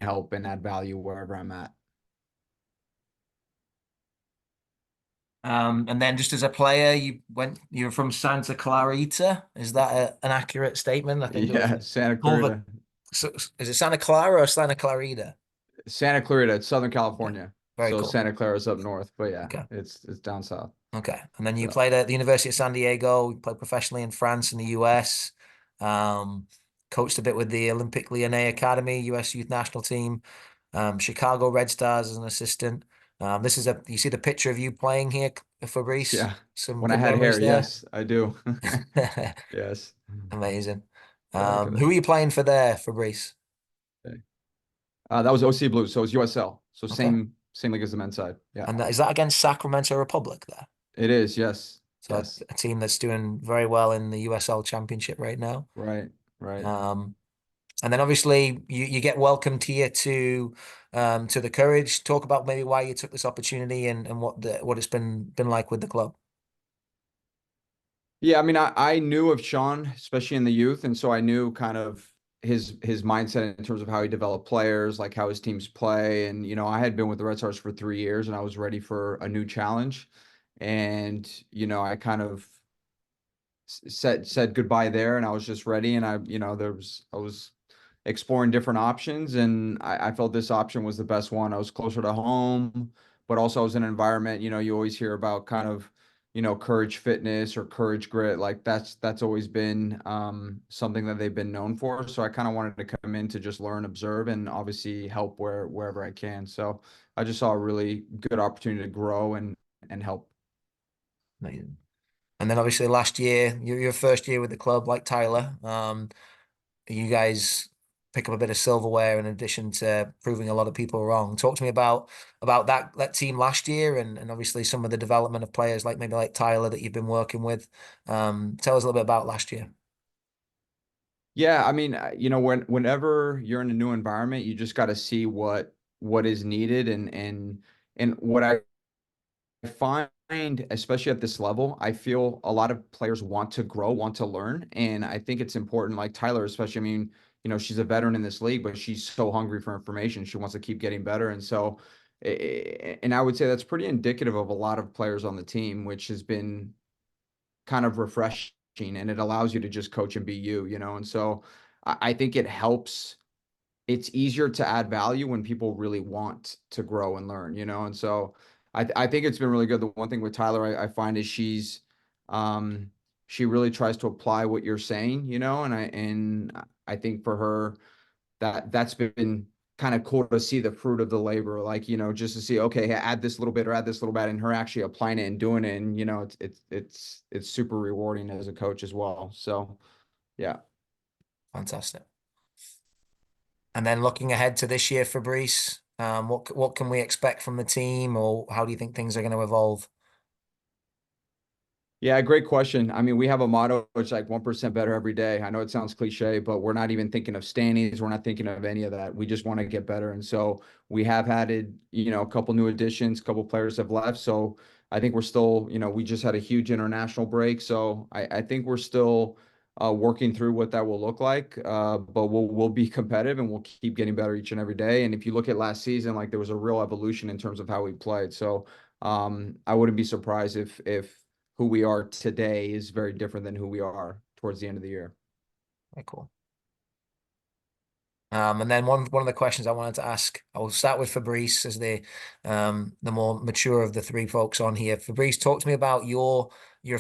help and add value wherever I'm at. And then just as a player, you're from Santa Clarita. Is that an accurate statement? I think Yeah, Santa Clarita. So, is it Santa Clara or Santa Clarita? Santa Clarita, it's Southern Okay. California. Very So cool. Santa Clara's up north, but yeah, Okay. it's down south. Okay. And then you So. played at the University of San Diego, you played professionally in France and the US, coached a bit with the Olympique Lyonnais Academy, US Youth National Team, Chicago Red Stars as an assistant. You see the picture of you playing here, Fabrice? Yeah. Some When I good had memories hair, there. yes, I do. Yes. Amazing. Back of it. Who are you playing for there, Fabrice? Okay. That was OC Blues, so it's USL. So Okay. same league as the men's side. Yeah. And is that against Sacramento Republic there? It is, yes. So Yes. a team that's doing very well in the USL Championship right now. Right. Right. And then obviously you get welcomed here to the Courage. Talk about maybe why you took this opportunity and what it's been like with the club. Yeah, I mean, I knew of Sean, especially in the youth, and so I knew kind of his mindset in terms of how he developed players, like how his teams play. And you know, I had been with the Red Stars for 3 years, and I was ready for a new challenge. And you know, I kind of said goodbye there, and I was just ready. And I was exploring different options, and I felt this option was the best one. I was closer to home, but also I was in an environment, you know, you always hear about kind of, you know, Courage Fitness or Courage Grit. Like that's always been something that they've been known for. So I kind of wanted to come in to just learn, observe, and obviously help wherever I can. So I just saw a really good opportunity to grow and help. Amazing. And then obviously last year, your first year with the club, like Tyler, you guys pick up a bit of silverware in addition to proving a lot of people wrong. Talk to me about that team last year and obviously some of the development of players like maybe like Tyler that you've been working with. Tell us a little bit about last year. Yeah, I mean, you know, whenever you're in a new environment, you just got to see what is needed and what I find especially at this level, I feel a lot of players want to grow, want to learn. And I think it's important, like Tyler, especially, I mean, you know, she's a veteran in this league, but she's so hungry for information. She wants to keep getting better. And so, and I would say that's pretty indicative of a lot of players on the team, which has been kind of refreshing, and it allows you to just coach and be you, you know? And so I think it helps. It's easier to add value when people really want to grow and learn, you know? And so I think it's been really good. The one thing with Tyler, I find is she really tries to apply what you're saying, you know? And I think for her that's been kind of cool to see the fruit of the labor, like, you know, just to see, okay, add this little bit or add this little bit, and her actually applying it and doing it. And, you know, it's super rewarding as a coach as well. So, yeah. Fantastic. And then looking ahead to this year, Fabrice, what can we expect from the team, or how do you think things are going to evolve? Yeah, great question. I mean, we have a motto, it's like 1% better every day. I know it sounds cliche, but we're not even thinking of standings. We're not thinking of any of that. We just want to get better. And so we have added, you know, a couple new additions, a couple players have left. So I think we're still, you know, we just had a huge international break. So I think we're still working through what that will look like. But we'll be competitive, and we'll keep getting better each and every day. And if you look at last season, like there was a real evolution in terms of how we played. So I wouldn't be surprised if who we are today is very different than who we are towards the end of the year. Very cool. And then one of the questions I wanted to ask, I will start with Fabrice as the more mature of the three folks on here. Fabrice, talk to me about your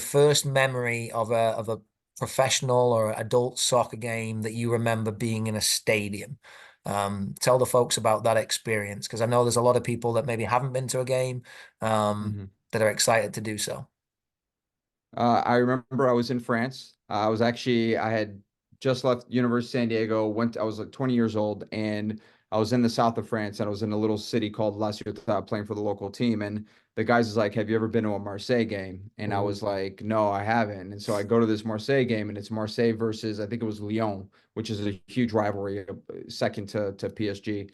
first memory of a professional or adult soccer game that you remember being in a stadium. Tell the folks about that experience, because I know there's a lot of people that maybe haven't been to a game that are excited to do so. I remember I was in France. I had just left University of San Diego, I was like 20 years old, and I was in the south of France, and I was in a little city called Lussi playing for the local team. And the guys was like, "Have you ever been to a Marseille game?" And I was like, "No, I haven't." And so I go to this Marseille game, and it's Marseille versus, I think it was Lyon, which is a huge rivalry, second to PSG.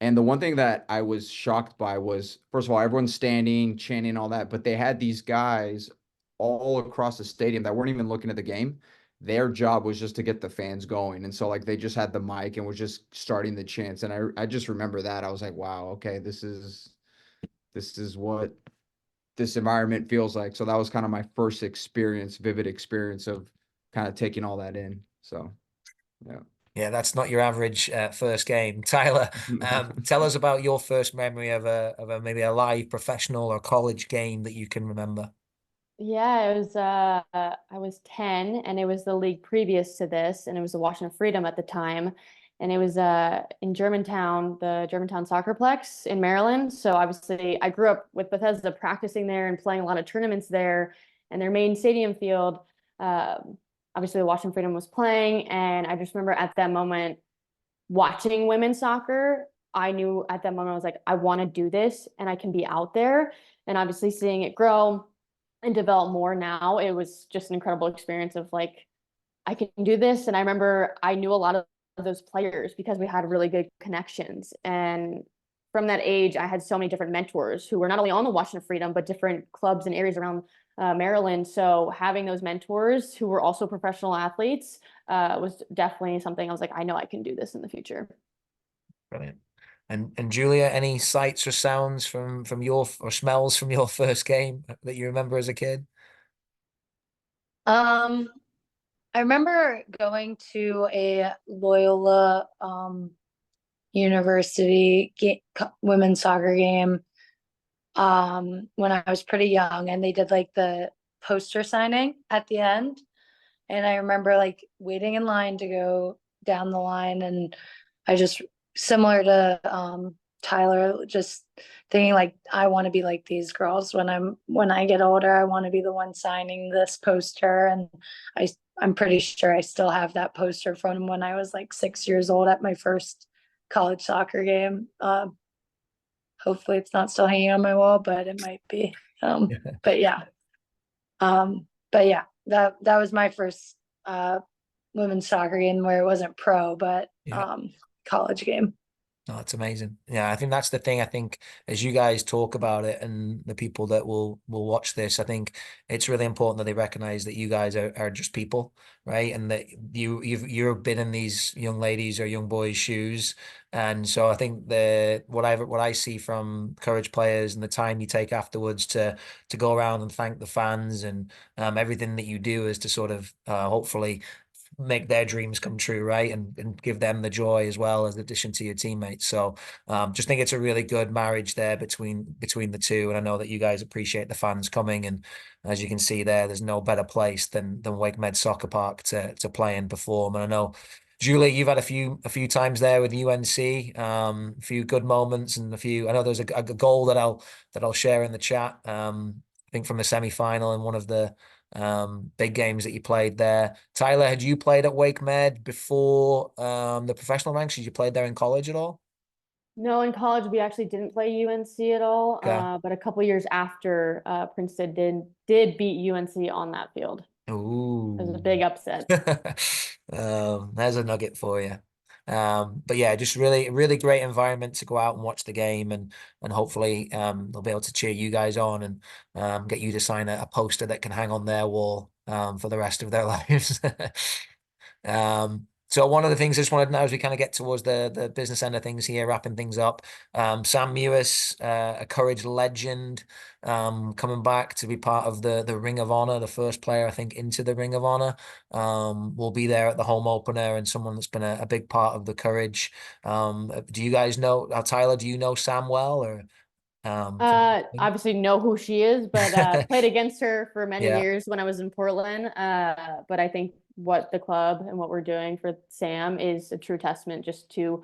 And the one thing that I was shocked by was, first of all, everyone's standing, chanting, all that, but they had these guys all across the stadium that weren't even looking at the game. Their job was just to get the fans going. And so like they just had the mic and was just starting the chants. And I just remember that. I was like, wow, okay, this is what this environment feels like. So that was kind of my first experience, vivid experience of kind of taking all that in. So yeah. Yeah, that's not your average first game. Tyler, tell us about your first memory of a maybe a live professional or college game that you can remember. Yeah, it was I was 10, and it was the league previous to this, and it was the Washington Freedom at the time. And it was in Germantown, the Germantown Soccerplex in Maryland. So obviously I grew up with Bethesda, practicing there and playing a lot of tournaments there. And their main stadium field, obviously the Washington Freedom was playing, and I just remember at that moment watching women's soccer. I knew at that moment I was like, I want to do this, and I can be out there. And obviously seeing it grow and develop more now, it was just an incredible experience of like, I can do this. And I remember I knew a lot of those players because we had really good connections. And from that age, I had so many different mentors who were not only on the Washington Freedom, but different clubs and areas around Maryland. So having those mentors who were also professional athletes was definitely something I was like, I know I can do this in the future. Brilliant. And Julia, any sights or sounds from your, or smells from your first game that you remember as a kid? I remember going to a Loyola University women's soccer game when I was pretty young, and they did like the poster signing at the end. And I remember like waiting in line to go down the line, and I just, similar to Tyler, just thinking like, I want to be like these girls when I get older. I want to be the one signing this poster. And I'm pretty sure I still have that poster from when I was like 6 years old at my first college soccer game. Hopefully it's not still hanging on my wall, but it might be. But yeah. But yeah, that was my first women's soccer game where it wasn't pro, but college game. No, it's amazing. Yeah, I think that's the thing. I think as you guys talk about it and the people that will watch this, I think it's really important that they recognize that you guys are just people, right? And that you've been in these young ladies or young boys' shoes. And so I think what I see from Courage players and the time you take afterwards to go around and thank the fans and everything that you do is to sort of hopefully make their dreams come true, right? And give them the joy as well as addition to your teammates. So just think it's a really good marriage there between the two. And I know that you guys appreciate the fans coming. And as you can see there's no better place than Wake Med Soccer Park to play and perform. And I know Julie, you've had a few times there with UNC, a few good moments and I know there's a goal that I'll share in the chat. I think from the semi-final and one of the big games that you played there. Tyler, had you played at Wake Med before the professional ranks? Did you played there in college at all? No, in college we actually didn't play UNC at all. Okay. But a couple years after, Princeton did beat UNC on that field. It was a Ooh. big upset. There's a nugget for you. But yeah, just really, really great environment to go out and watch the game and hopefully they'll be able to cheer you guys on and get you to sign a poster that can hang on their wall for the rest of their lives. So one of the things I just wanted to know as we kind of get towards the business end of things here, wrapping things up. Sam Mewis, a Courage legend, coming back to be part of the Ring of Honor, the first player I think into the Ring of Honor. Will be there at the home opener and someone that's been a big part of the Courage. Do you guys know Tyler? Do you know Sam well or? Obviously know who she is, but played against her for many Yeah. years when I was in Portland. But I think what the club and what we're doing for Sam is a true testament just to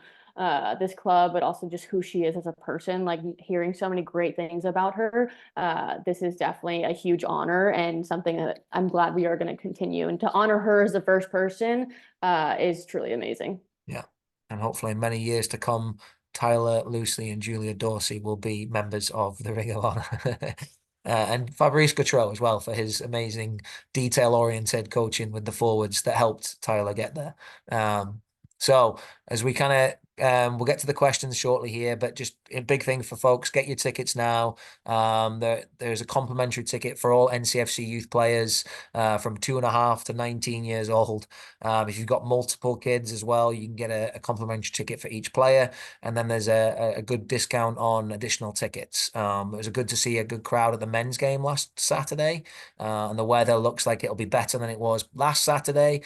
this club, but also just who she is as a person. Like hearing so many great things about her, this is definitely a huge honor and something that I'm glad we are going to continue. And to honor her as the first person is truly amazing. Yeah. And hopefully in many years to come, Tyler, Lussi, and Julia Dorsey will be members of the Ring of Honor. And Fabrice Gautrat as well for his amazing detail-oriented coaching with the forwards that helped Tyler get there. So as we kind of we'll get to the questions shortly here, but just a big thing for folks, get your tickets now. There's a complimentary ticket for all NCFC youth players from 2.5 to 19 years old. If you've got multiple kids as well, you can get a complimentary ticket for each player. And then there's a good discount on additional tickets. It was good to see a good crowd at the men's game last Saturday. And the weather looks like it'll be better than it was last Saturday.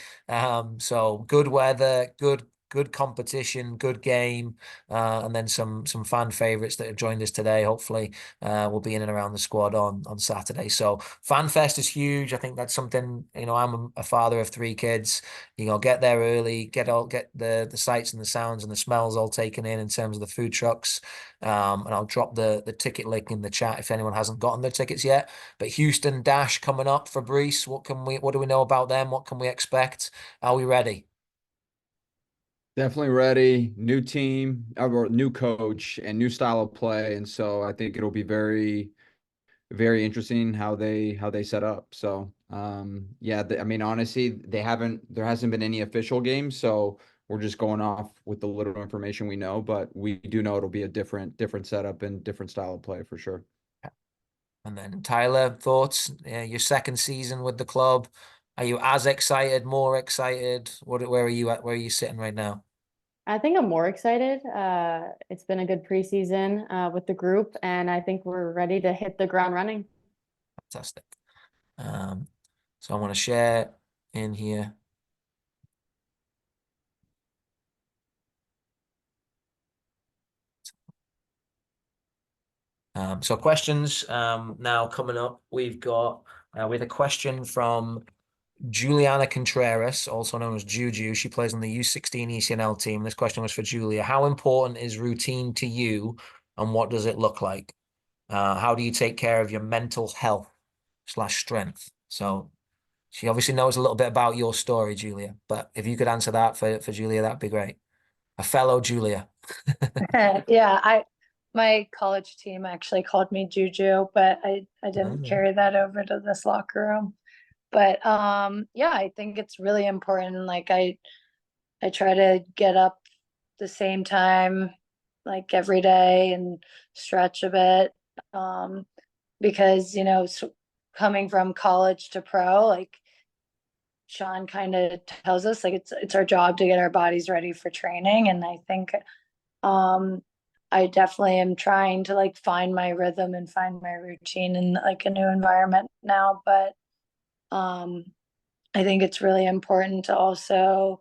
So good weather, good competition, good game, and then some fan favorites that have joined us today. Hopefully, will be in and around the squad on Saturday. So Fan Fest is huge. I think that's something, I'm a father of 3 kids. Get there early, get the sights and the sounds and the smells all taken in terms of the food trucks. And I'll drop the ticket link in the chat if anyone hasn't gotten their tickets yet. But Houston Dash coming up, Fabrice, what do we know about them? What can we expect? Are we ready? Definitely ready. New team, or new coach, and new style of play, and so I think it'll be very, very interesting how they set up. So, yeah, I mean, honestly, there hasn't been any official games, so we're just going off with the little information we know. But we do know it'll be a different setup and different style of play for sure. And then Tyler, thoughts? Your second season with the club. Are you as excited, more excited? Where are you at? Where are you sitting right now? I think I'm more excited. It's been a good preseason with the group, and I think we're ready to hit the ground running. Fantastic. So I want to share in here. So questions now coming up. We've got with a question from Juliana Contreras, also known as Juju. She plays on the U16 ECNL team. This question was for Julia. How important is routine to you, and what does it look like? How do you take care of your mental health / strength? So she obviously knows a little bit about your story, Julia. But if you could answer that for Julia, that'd be great. A fellow Julia. Yeah, my college team actually called me Juju, but I didn't carry that over to this locker room. But yeah, I think it's really important. Like I try to get up the same time like every day and stretch a bit. Because, you know, coming from college to pro, like Sean kind of tells us, like it's our job to get our bodies ready for training. And I think I definitely am trying to like find my rhythm and find my routine in like a new environment now. But I think it's really important to also,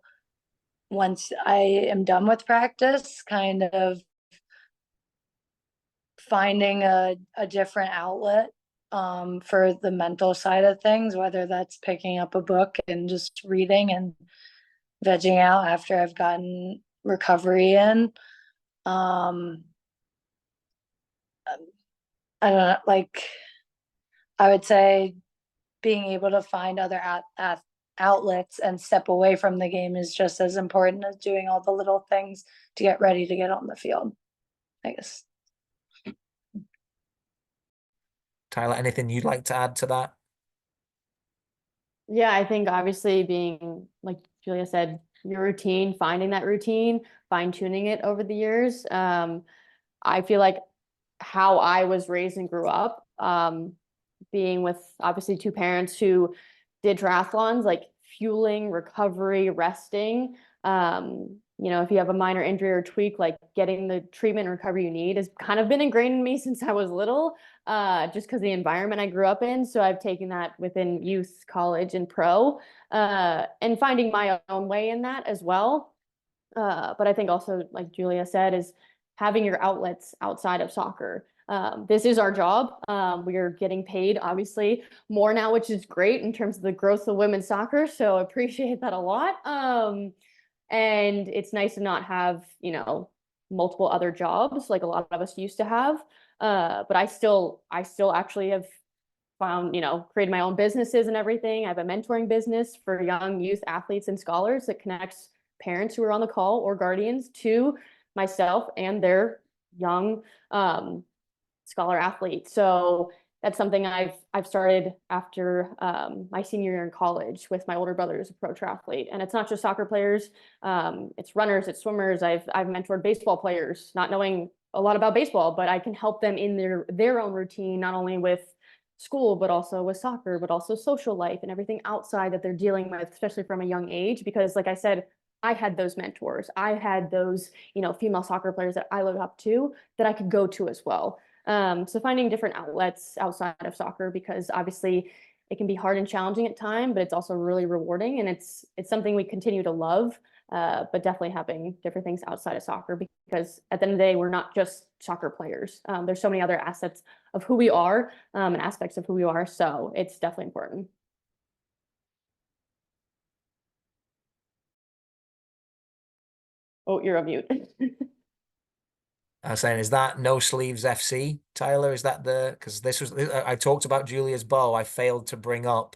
once I am done with practice, kind of finding a different outlet for the mental side of things, whether that's picking up a book and just reading and vegging out after I've gotten recovery in. I don't know, like I would say being able to find other outlets and step away from the game is just as important as doing all the little things to get ready to get on the field, I guess. Tyler, anything you'd like to add to that? Yeah, I think obviously being, like Julia said, your routine, finding that routine, fine tuning it over the years. I feel like how I was raised and grew up, being with obviously two parents who did triathlons, like fueling, recovery, resting. You know, if you have a minor injury or tweak, like getting the treatment and recovery you need has kind of been ingrained in me since I was little, just because the environment I grew up in. So I've taken that within youth, college, and pro, and finding my own way in that as well. But I think also, like Julia said, is having your outlets outside of soccer. This is our job. We are getting paid obviously more now, which is great in terms of the growth of women's soccer. So I appreciate that a lot. And it's nice to not have, you know, multiple other jobs like a lot of us used to have. But I still actually have found, you know, created my own businesses and everything. I have a mentoring business for young youth athletes and scholars that connects parents who are on the call or guardians to myself and their young scholar athletes. So that's something I've started after my senior year in college with my older brother who's a pro triathlete. And it's not just soccer players, it's runners, it's swimmers. I've mentored baseball players, not knowing a lot about baseball, but I can help them in their own routine, not only with school, but also with soccer, but also social life and everything outside that they're dealing with, especially from a young age. Because like I said, I had those mentors. I had those, you know, female soccer players that I look up to that I could go to as well. So finding different outlets outside of soccer, because obviously it can be hard and challenging at times, but it's also really rewarding, and it's something we continue to love. But definitely having different things outside of soccer, because at the end of the day, we're not just soccer players. There's so many other assets of who we are, and aspects of who we are. So it's definitely important. Oh, you're on mute. I was saying, is that No Sleeves FC, Tyler? Is that because this was, I talked about Julia's bow. I failed to bring up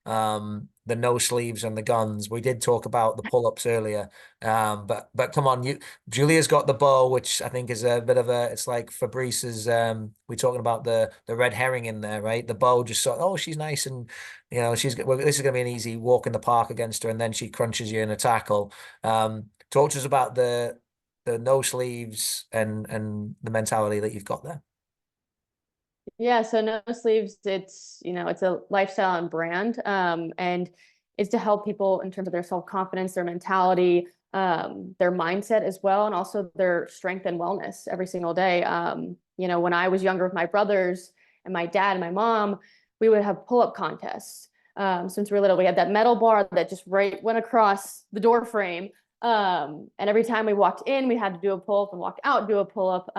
the no sleeves and the guns. We did talk about the pull-ups earlier. But come on, Julia's got the bow, which I think is a bit of it's like Fabrice's, we're talking about the red herring in there, right? The bow just sort of, oh, she's nice, and you know, this is gonna be an easy walk in the park against her, and then she crunches you in a tackle. Talk to us about the no sleeves and the mentality that you've got there. Yeah, so no sleeves, it's, you know, it's a lifestyle and brand, and it's to help people in terms of their self-confidence, their mentality, their mindset as well, and also their strength and wellness every single day. You know, when I was younger with my brothers and my dad and my mom, we would have pull-up contests. Since we were little, we had that metal bar that just went across the door frame. And every time we walked in, we had to do a pull-up, and walk out, do a pull-up.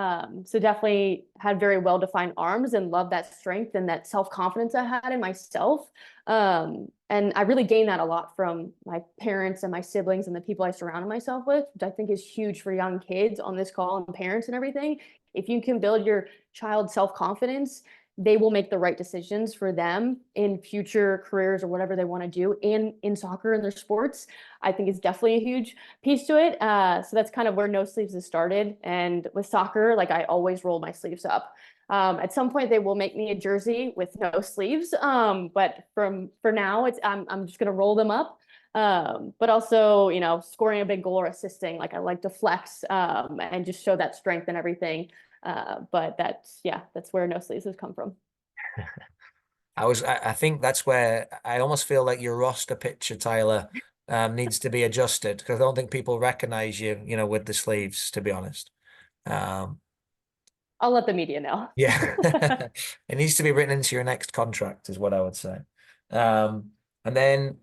So definitely had very well-defined arms, and loved that strength and that self-confidence I had in myself. And I really gained that a lot from my parents and my siblings and the people I surrounded myself with, which I think is huge for young kids on this call, and parents and everything. If you can build your child's self-confidence, they will make the right decisions for them in future careers or whatever they want to do in soccer and their sports. I think it's definitely a huge piece to it. So that's kind of where no sleeves has started. And with soccer, like I always roll my sleeves up. At some point they will make me a jersey with no sleeves. But for now, I'm just going to roll them up. But also, you know, scoring a big goal or assisting, like I like to flex, and just show that strength and everything. But that's where no sleeves has come from. I think that's where I almost feel like your roster picture, Tyler, needs to be adjusted, because I don't think people recognize you, you know, with the sleeves, to be honest. I'll let the media know. Yeah, it needs to be written into your next contract, is what I would say. And then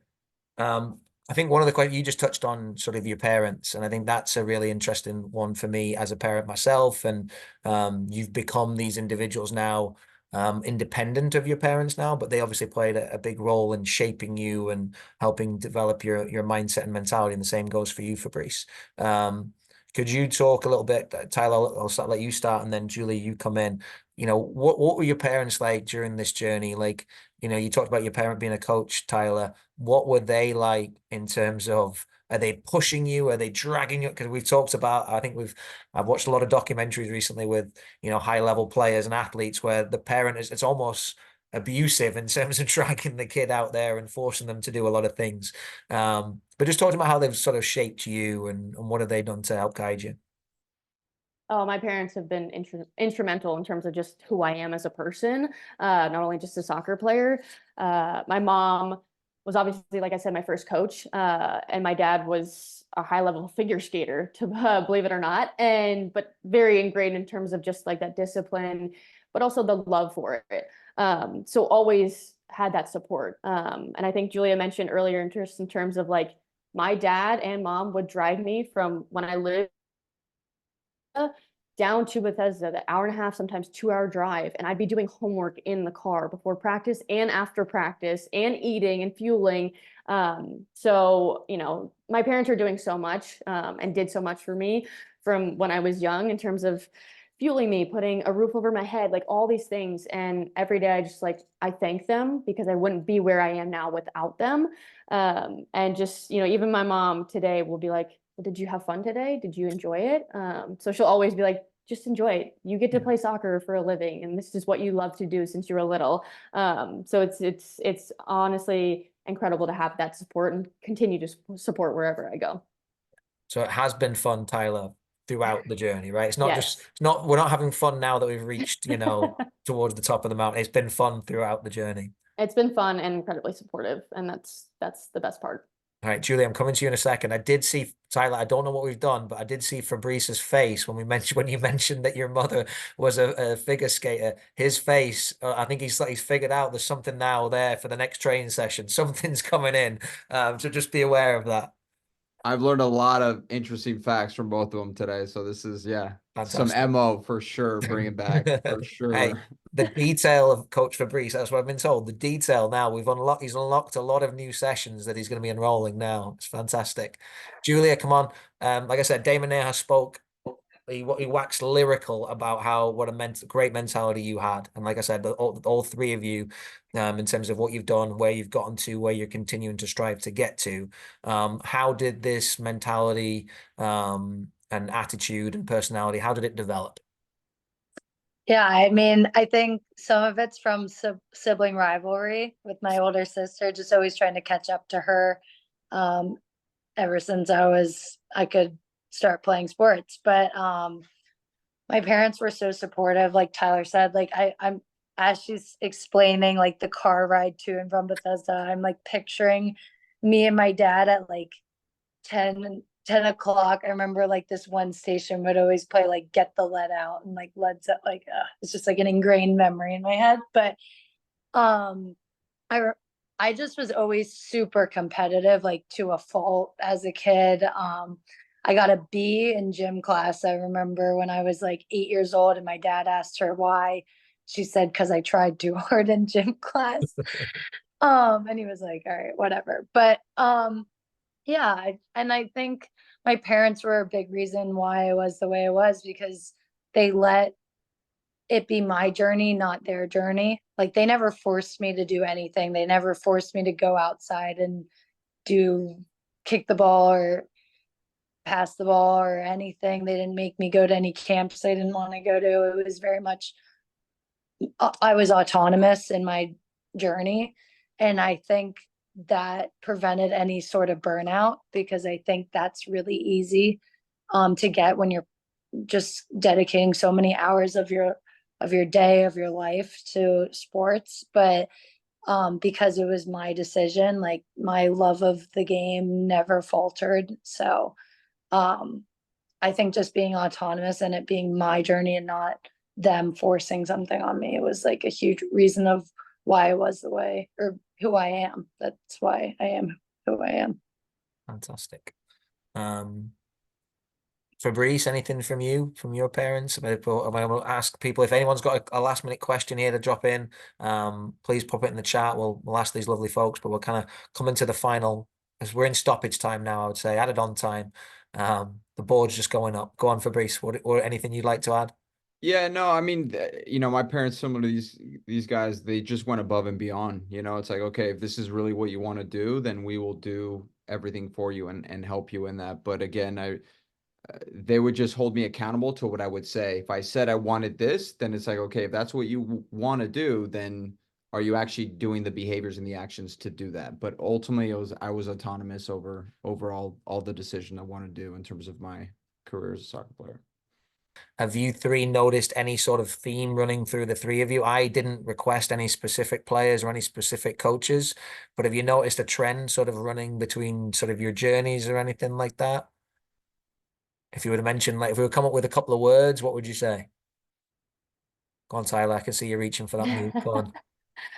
I think one of the questions you just touched on, sort of your parents, and I think that's a really interesting one for me as a parent myself. And you've become these individuals now, independent of your parents now, but they obviously played a big role in shaping you and helping develop your mindset and mentality. And the same goes for you, Fabrice. Could you talk a little bit, Tyler? I'll let you start, and then Julie, you come in. You know, what were your parents like during this journey? Like, you know, you talked about your parent being a coach, Tyler. What were they like in terms of, are they pushing you? Are they dragging you? Because we've talked about, I've watched a lot of documentaries recently with, you know, high level players and athletes where the parent it's almost abusive in terms of dragging the kid out there and forcing them to do a lot of things. But just talking about how they've sort of shaped you, and what have they done to help guide you? Oh, my parents have been instrumental in terms of just who I am as a person, not only just a soccer player. My mom was obviously, like I said, my first coach, and my dad was a high-level figure skater, to believe it or not, but very ingrained in terms of just like that discipline, but also the love for it. So always had that support. And I think Julia mentioned earlier, in terms of like my dad and mom would drive me from when I lived down to Bethesda, the hour and a half, sometimes 2 hour drive. And I'd be doing homework in the car before practice and after practice, and eating and fueling. So, you know, my parents are doing so much, and did so much for me from when I was young, in terms of fueling me, putting a roof over my head, like all these things. And every day I thank them, because I wouldn't be where I am now without them. And just, you know, even my mom today will be like, well, did you have fun today? Did you enjoy it? So she'll always be like, just enjoy it. You get to play soccer for a living, and this is what you love to do since you were little. So it's honestly incredible to have that support and continue to support wherever I go. So it has been fun, Tyler, throughout the journey, right? It's not Yes. we're not having fun now that we've reached, you know, towards the top of the mountain. It's been fun throughout the journey. It's been fun and incredibly supportive, and that's the best part. All right, Julie, I'm coming to you in a second. I did see, Tyler, I don't know what we've done, but I did see Fabrice's face when you mentioned that your mother was a figure skater. His face, I think he's figured out there's something now there for the next training session. Something's coming in. So just be aware of that. I've learned a lot of interesting facts from both of them today. So this is, some Fantastic. MO for sure. Bring it back for sure. Hey, the detail of Coach Fabrice, that's what I've been told. The detail now, he's unlocked a lot of new sessions that he's going to be enrolling now. It's fantastic. Julia, come on. Like I said, Damon Neha spoke. He waxed lyrical about what a great mentality you had. And like I said, all three of you, in terms of what you've done, where you've gotten to, where you're continuing to strive to get to, how did this mentality, and attitude and personality, how did it develop? Yeah, I mean, I think some of it's from sibling rivalry with my older sister, just always trying to catch up to her, ever since I could start playing sports. But my parents were so supportive, like Tyler said. Like I'm as she's explaining like the car ride to and from Bethesda, I'm like picturing me and my dad at like 10 o'clock. I remember like this one station would always play like Get the Lead Out and like Led Zeppelin, like it's just like an ingrained memory in my head. But I just was always super competitive, like to a fault as a kid. I got a B in gym class. I remember when I was like 8 years old, and my dad asked her why. She said, because I tried too hard in gym class. And he was like, all right, whatever. But yeah, and I think my parents were a big reason why I was the way I was, because they let it be my journey, not their journey. Like they never forced me to do anything. They never forced me to go outside and kick the ball or pass the ball or anything. They didn't make me go to any camps I didn't want to go to. It was very much, I was autonomous in my journey. And I think that prevented any sort of burnout, because I think that's really easy to get when you're just dedicating so many hours of your day, of your life to sports. But because it was my decision, like my love of the game never faltered. So I think just being autonomous and it being my journey and not them forcing something on me, it was like a huge reason of why I was the way, or who I am. That's why I am who I am. Fantastic. Fabrice, anything from you, from your parents? I will ask people if anyone's got a last minute question here to drop in. Please pop it in the chat. We'll ask these lovely folks, but we're kind of coming to the final, as we're in stoppage time now, I would say, added on time. The board's just going up. Go on, Fabrice. Or anything you'd like to add? Yeah, no, I mean, you know, my parents, similar to these guys, they just went above and beyond. You know, it's like, okay, if this is really what you want to do, then we will do everything for you and help you in that. But again, they would just hold me accountable to what I would say. If I said I wanted this, then it's like, okay, if that's what you want to do, then are you actually doing the behaviors and the actions to do that? But ultimately, I was autonomous over all the decision I want to do in terms of my career as a soccer player. Have you three noticed any sort of theme running through the three of you? I didn't request any specific players or any specific coaches, but have you noticed a trend sort of running between sort of your journeys or anything like that? If you were to mention, like, if we would come up with a couple of words, what would you say? Go on, Tyler. I can see you reaching for that mute. Go on.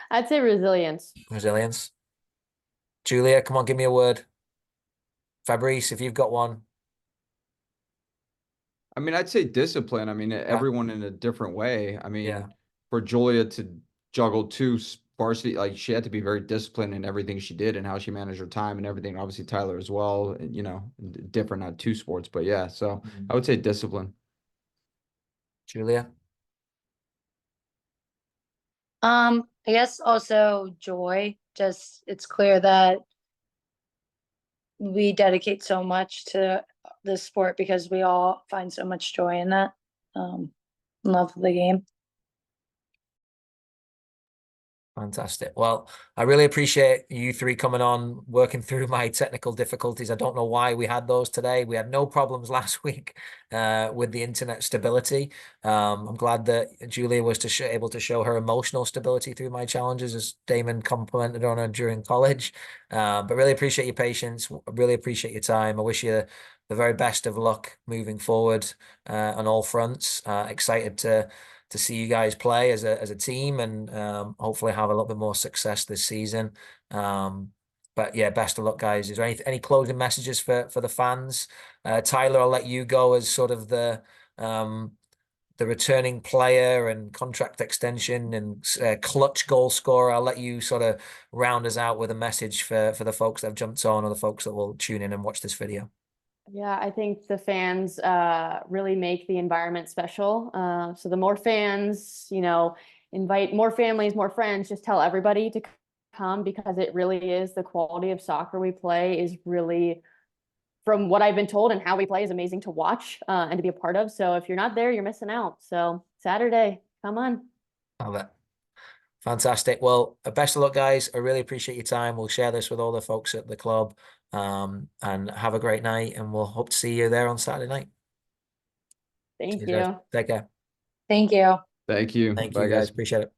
I'd say resilience. Resilience. Julia, come on, give me a word. Fabrice, if you've got one. I mean, I'd say discipline. I mean, everyone in a different way. I mean, Yeah. for Julia to juggle two varsity, like she had to be very disciplined in everything she did and how she managed her time and everything. Obviously, Tyler as well, you know, different, not two sports, but yeah. So I would say discipline. Julia. I guess also joy. Just it's clear that we dedicate so much to this sport because we all find so much joy in that. Love the game. Fantastic. Well, I really appreciate you three coming on, working through my technical difficulties. I don't know why we had those today. We had no problems last week with the internet stability. I'm glad that Julia was able to show her emotional stability through my challenges, as Damon complimented on her during college. But really appreciate your patience. Really appreciate your time. I wish you the very best of luck moving forward on all fronts. Excited to see you guys play as a team and hopefully have a little bit more success this season. But yeah, best of luck, guys. Is there any closing messages for the fans? Tyler, I'll let you go as sort of the returning player and contract extension and clutch goal scorer. I'll let you sort of round us out with a message for the folks that have jumped on or the folks that will tune in and watch this video. Yeah, I think the fans really make the environment special. So the more fans, you know, invite more families, more friends, just tell everybody to come, because it really is, the quality of soccer we play is really, from what I've been told and how we play, is amazing to watch and to be a part of. So if you're not there, you're missing out. So Saturday, come on. Love it. Fantastic. Well, best of luck, guys. I really appreciate your time. We'll share this with all the folks at the club. And have a great night, and we'll hope to see you there on Saturday night. Thank Cheers, you. guys. Take care. Thank you. Thank you. Thank Bye, you, guys. Appreciate it.